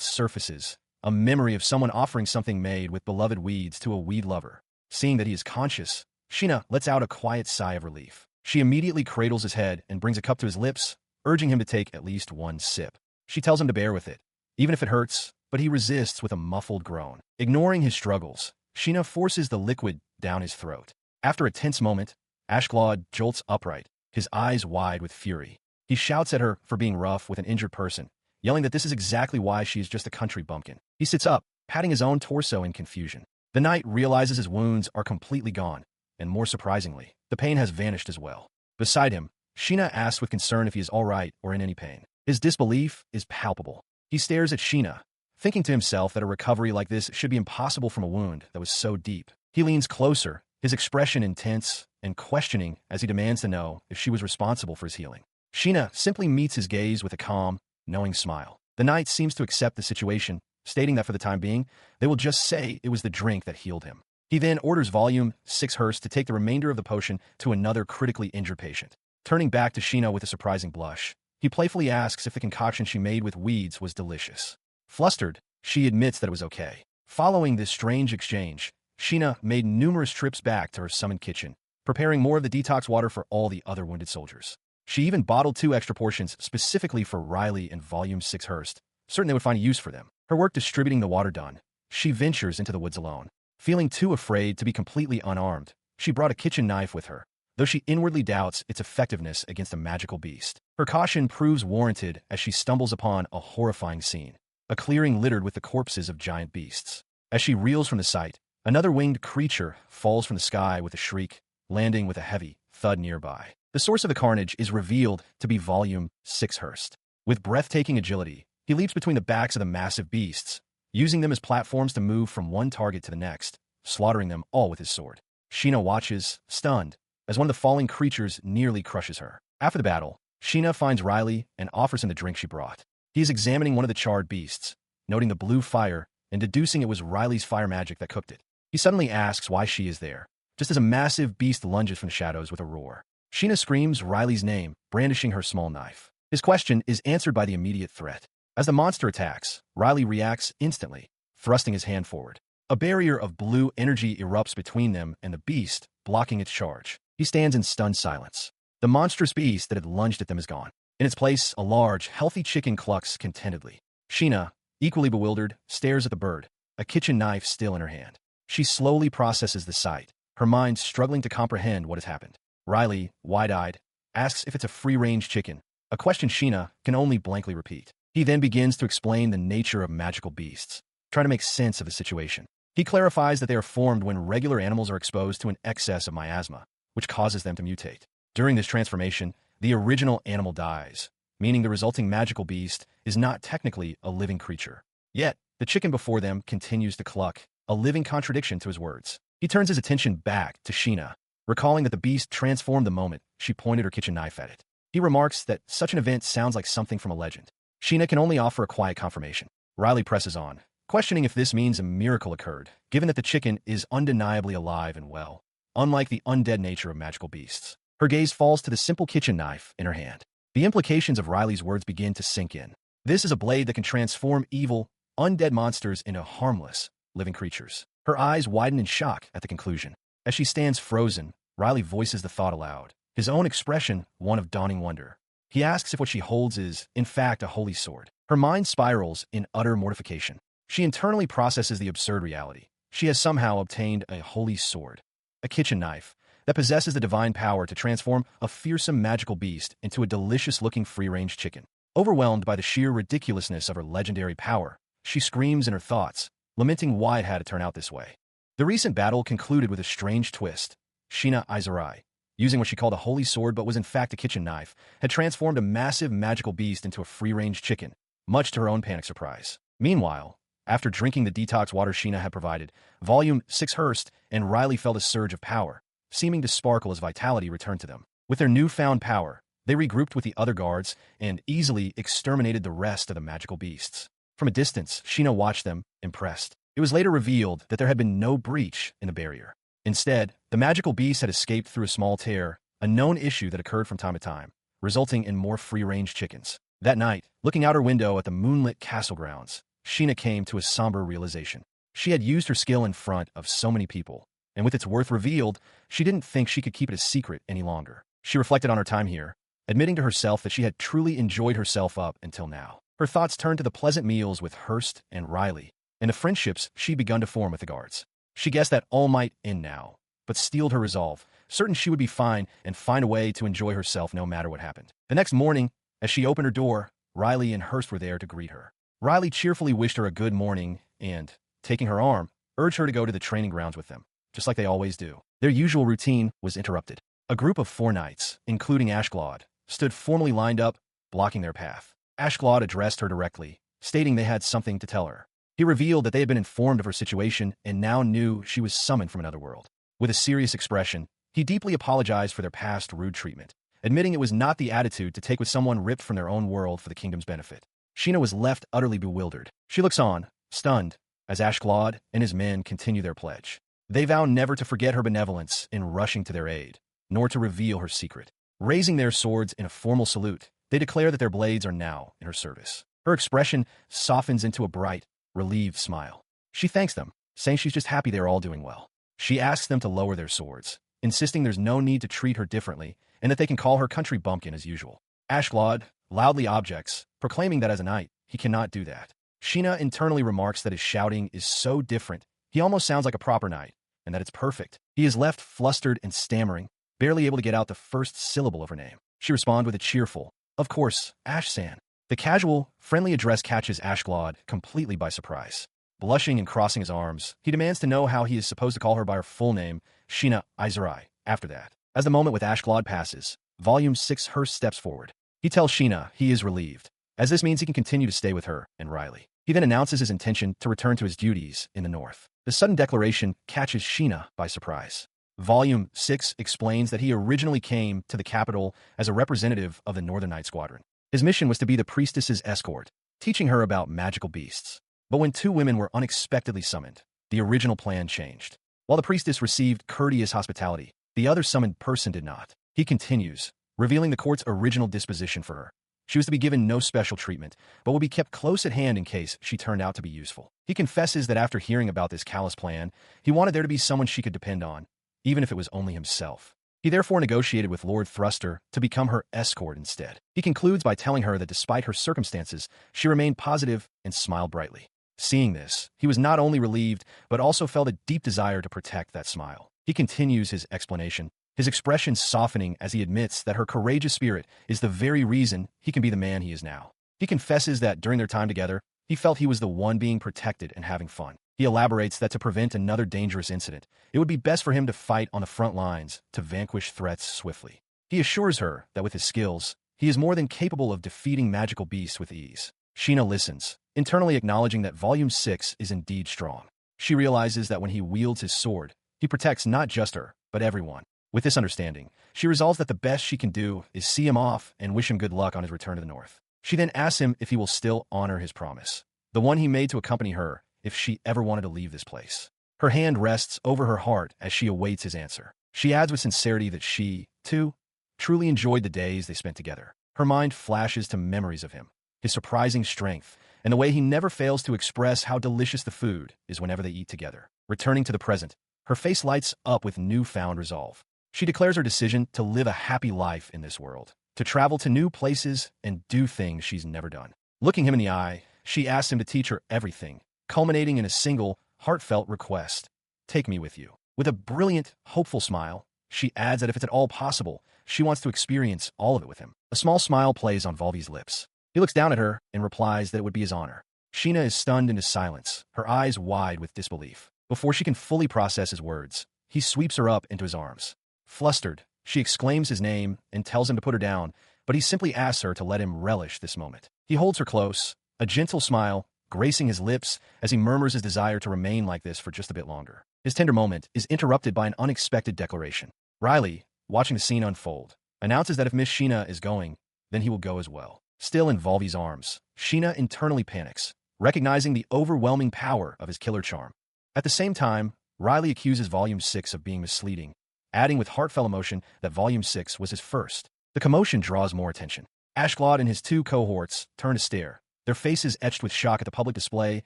surfaces, a memory of someone offering something made with beloved weeds to a weed lover. Seeing that he is conscious, Sheena lets out a quiet sigh of relief. She immediately cradles his head and brings a cup to his lips, urging him to take at least one sip. She tells him to bear with it, even if it hurts, but he resists with a muffled groan. Ignoring his struggles, Sheena forces the liquid down his throat. After a tense moment, Ashglod jolts upright, his eyes wide with fury. He shouts at her for being rough with an injured person, yelling that this is exactly why she is just a country bumpkin. He sits up, patting his own torso in confusion. The knight realizes his wounds are completely gone, and more surprisingly, the pain has vanished as well. Beside him, Sheena asks with concern if he is all right or in any pain. His disbelief is palpable. He stares at Sheena, thinking to himself that a recovery like this should be impossible from a wound that was so deep. He leans closer, his expression intense and questioning as he demands to know if she was responsible for his healing. Sheena simply meets his gaze with a calm, knowing smile. The knight seems to accept the situation, stating that for the time being, they will just say it was the drink that healed him. He then orders Volume 6 Hearst to take the remainder of the potion to another critically injured patient. Turning back to Sheena with a surprising blush, he playfully asks if the concoction she made with weeds was delicious. Flustered, she admits that it was okay. Following this strange exchange, Sheena made numerous trips back to her summoned kitchen, preparing more of the detox water for all the other wounded soldiers. She even bottled 2 extra portions specifically for Riley and Volume 6 Hearst, certain they would find a use for them. Her work distributing the water done, she ventures into the woods alone. Feeling too afraid to be completely unarmed, she brought a kitchen knife with her, though she inwardly doubts its effectiveness against a magical beast. Her caution proves warranted as she stumbles upon a horrifying scene, a clearing littered with the corpses of giant beasts. As she reels from the sight, another winged creature falls from the sky with a shriek, landing with a heavy thud nearby. The source of the carnage is revealed to be Volume 6 Hearst. With breathtaking agility, he leaps between the backs of the massive beasts, using them as platforms to move from one target to the next, slaughtering them all with his sword. Sheena watches, stunned, as one of the falling creatures nearly crushes her. After the battle, Sheena finds Riley and offers him the drink she brought. He is examining one of the charred beasts, noting the blue fire and deducing it was Riley's fire magic that cooked it. He suddenly asks why she is there, just as a massive beast lunges from the shadows with a roar. Sheena screams Riley's name, brandishing her small knife. His question is answered by the immediate threat. As the monster attacks, Riley reacts instantly, thrusting his hand forward. A barrier of blue energy erupts between them and the beast, blocking its charge. He stands in stunned silence. The monstrous beast that had lunged at them is gone. In its place, a large, healthy chicken clucks contentedly. Sheena, equally bewildered, stares at the bird, a kitchen knife still in her hand. She slowly processes the sight, her mind struggling to comprehend what has happened. Riley, wide-eyed, asks if it's a free-range chicken, a question Sheena can only blankly repeat. He then begins to explain the nature of magical beasts, trying to make sense of the situation. He clarifies that they are formed when regular animals are exposed to an excess of miasma, which causes them to mutate. During this transformation, the original animal dies, meaning the resulting magical beast is not technically a living creature. Yet, the chicken before them continues to cluck, a living contradiction to his words. He turns his attention back to Sheena, recalling that the beast transformed the moment she pointed her kitchen knife at it. He remarks that such an event sounds like something from a legend. Sheena can only offer a quiet confirmation. Riley presses on, questioning if this means a miracle occurred, given that the chicken is undeniably alive and well, unlike the undead nature of magical beasts. Her gaze falls to the simple kitchen knife in her hand. The implications of Riley's words begin to sink in. This is a blade that can transform evil, undead monsters into harmless, living creatures. Her eyes widen in shock at the conclusion. As she stands frozen, Riley voices the thought aloud, his own expression one of dawning wonder. He asks if what she holds is, in fact, a holy sword. Her mind spirals in utter mortification. She internally processes the absurd reality. She has somehow obtained a holy sword, a kitchen knife, that possesses the divine power to transform a fearsome magical beast into a delicious-looking free-range chicken. Overwhelmed by the sheer ridiculousness of her legendary power, she screams in her thoughts, lamenting why it had to turn out this way. The recent battle concluded with a strange twist. Sheena Isekai, using what she called a holy sword but was in fact a kitchen knife, had transformed a massive magical beast into a free-range chicken, much to her own panic surprise. Meanwhile, after drinking the detox water Sheena had provided, Volume 6 Hearst and Riley felt a surge of power, seeming to sparkle as vitality returned to them. With their newfound power, they regrouped with the other guards and easily exterminated the rest of the magical beasts. From a distance, Sheena watched them, impressed. It was later revealed that there had been no breach in the barrier. Instead, the magical beast had escaped through a small tear, a known issue that occurred from time to time, resulting in more free-range chickens. That night, looking out her window at the moonlit castle grounds, Sheena came to a somber realization. She had used her skill in front of so many people, and with its worth revealed, she didn't think she could keep it a secret any longer. She reflected on her time here, admitting to herself that she had truly enjoyed herself up until now. Her thoughts turned to the pleasant meals with Hearst and Riley, and the friendships she'd begun to form with the guards. She guessed that all might end now, but steeled her resolve, certain she would be fine and find a way to enjoy herself no matter what happened. The next morning, as she opened her door, Riley and Hurst were there to greet her. Riley cheerfully wished her a good morning and, taking her arm, urged her to go to the training grounds with them, just like they always do. Their usual routine was interrupted. A group of 4 knights, including ISEKAI'D, stood formally lined up, blocking their path. ISEKAI'D addressed her directly, stating they had something to tell her. He revealed that they had been informed of her situation and now knew she was summoned from another world. With a serious expression, he deeply apologized for their past rude treatment, admitting it was not the attitude to take with someone ripped from their own world for the kingdom's benefit. Sheena was left utterly bewildered. She looks on, stunned, as ISEKAI'D and his men continue their pledge. They vow never to forget her benevolence in rushing to their aid, nor to reveal her secret. Raising their swords in a formal salute, they declare that their blades are now in her service. Her expression softens into a bright, relieved smile. She thanks them, saying she's just happy they're all doing well. She asks them to lower their swords, insisting there's no need to treat her differently and that they can call her country bumpkin as usual. ISEKAI'D loudly objects, proclaiming that as a knight, he cannot do that. Sheena internally remarks that his shouting is so different, he almost sounds like a proper knight, and that it's perfect. He is left flustered and stammering, barely able to get out the first syllable of her name. She responds with a cheerful, "Of course, Ash-san." The casual, friendly address catches ISEKAI'D completely by surprise. Blushing and crossing his arms, he demands to know how he is supposed to call her by her full name, Sheena Iserai, after that. As the moment with ISEKAI'D passes, Volume 6 Hurst steps forward. He tells Sheena he is relieved, as this means he can continue to stay with her and Riley. He then announces his intention to return to his duties in the north. The sudden declaration catches Sheena by surprise. Volume 6 explains that he originally came to the capital as a representative of the Northern Night Squadron. His mission was to be the priestess's escort, teaching her about magical beasts. But when 2 women were unexpectedly summoned, the original plan changed. While the priestess received courteous hospitality, the other summoned person did not. He continues, revealing the court's original disposition for her. She was to be given no special treatment, but would be kept close at hand in case she turned out to be useful. He confesses that after hearing about this callous plan, he wanted there to be someone she could depend on, even if it was only himself. He therefore negotiated with Lord Thruster to become her escort instead. He concludes by telling her that despite her circumstances, she remained positive and smiled brightly. Seeing this, he was not only relieved, but also felt a deep desire to protect that smile. He continues his explanation, his expression softening as he admits that her courageous spirit is the very reason he can be the man he is now. He confesses that during their time together, he felt he was the one being protected and having fun. He elaborates that to prevent another dangerous incident, it would be best for him to fight on the front lines to vanquish threats swiftly. He assures her that with his skills, he is more than capable of defeating magical beasts with ease. Sheena listens, internally acknowledging that Volume 6 is indeed strong. She realizes that when he wields his sword, he protects not just her, but everyone. With this understanding, she resolves that the best she can do is see him off and wish him good luck on his return to the north. She then asks him if he will still honor his promise, the one he made to accompany her if she ever wanted to leave this place. Her hand rests over her heart as she awaits his answer. She adds with sincerity that she, too, truly enjoyed the days they spent together. Her mind flashes to memories of him, his surprising strength, and the way he never fails to express how delicious the food is whenever they eat together. Returning to the present, her face lights up with newfound resolve. She declares her decision to live a happy life in this world, to travel to new places and do things she's never done. Looking him in the eye, she asks him to teach her everything, culminating in a single, heartfelt request: "Take me with you." With a brilliant, hopeful smile, she adds that if it's at all possible, she wants to experience all of it with him. A small smile plays on Volvi's lips. He looks down at her and replies that it would be his honor. Sheena is stunned into silence, her eyes wide with disbelief. Before she can fully process his words, he sweeps her up into his arms. Flustered, she exclaims his name and tells him to put her down, but he simply asks her to let him relish this moment. He holds her close, a gentle smile gracing his lips as he murmurs his desire to remain like this for just a bit longer. His tender moment is interrupted by an unexpected declaration. Riley, watching the scene unfold, announces that if Miss Sheena is going, then he will go as well. Still in Volvi's arms, Sheena internally panics, recognizing the overwhelming power of his killer charm. At the same time, Riley accuses Volume 6 of being misleading, adding with heartfelt emotion that Volume 6 was his first. The commotion draws more attention. ISEKAI'D and his 2 cohorts turn to stare, their faces etched with shock at the public display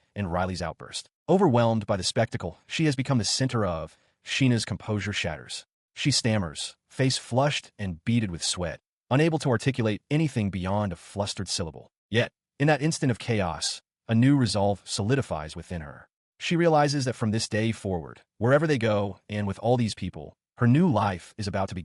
and Riley's outburst. Overwhelmed by the spectacle she has become the center of, Sheena's composure shatters. She stammers, face flushed and beaded with sweat, unable to articulate anything beyond a flustered syllable. Yet, in that instant of chaos, a new resolve solidifies within her. She realizes that from this day forward, wherever they go and with all these people, her new life is about to begin.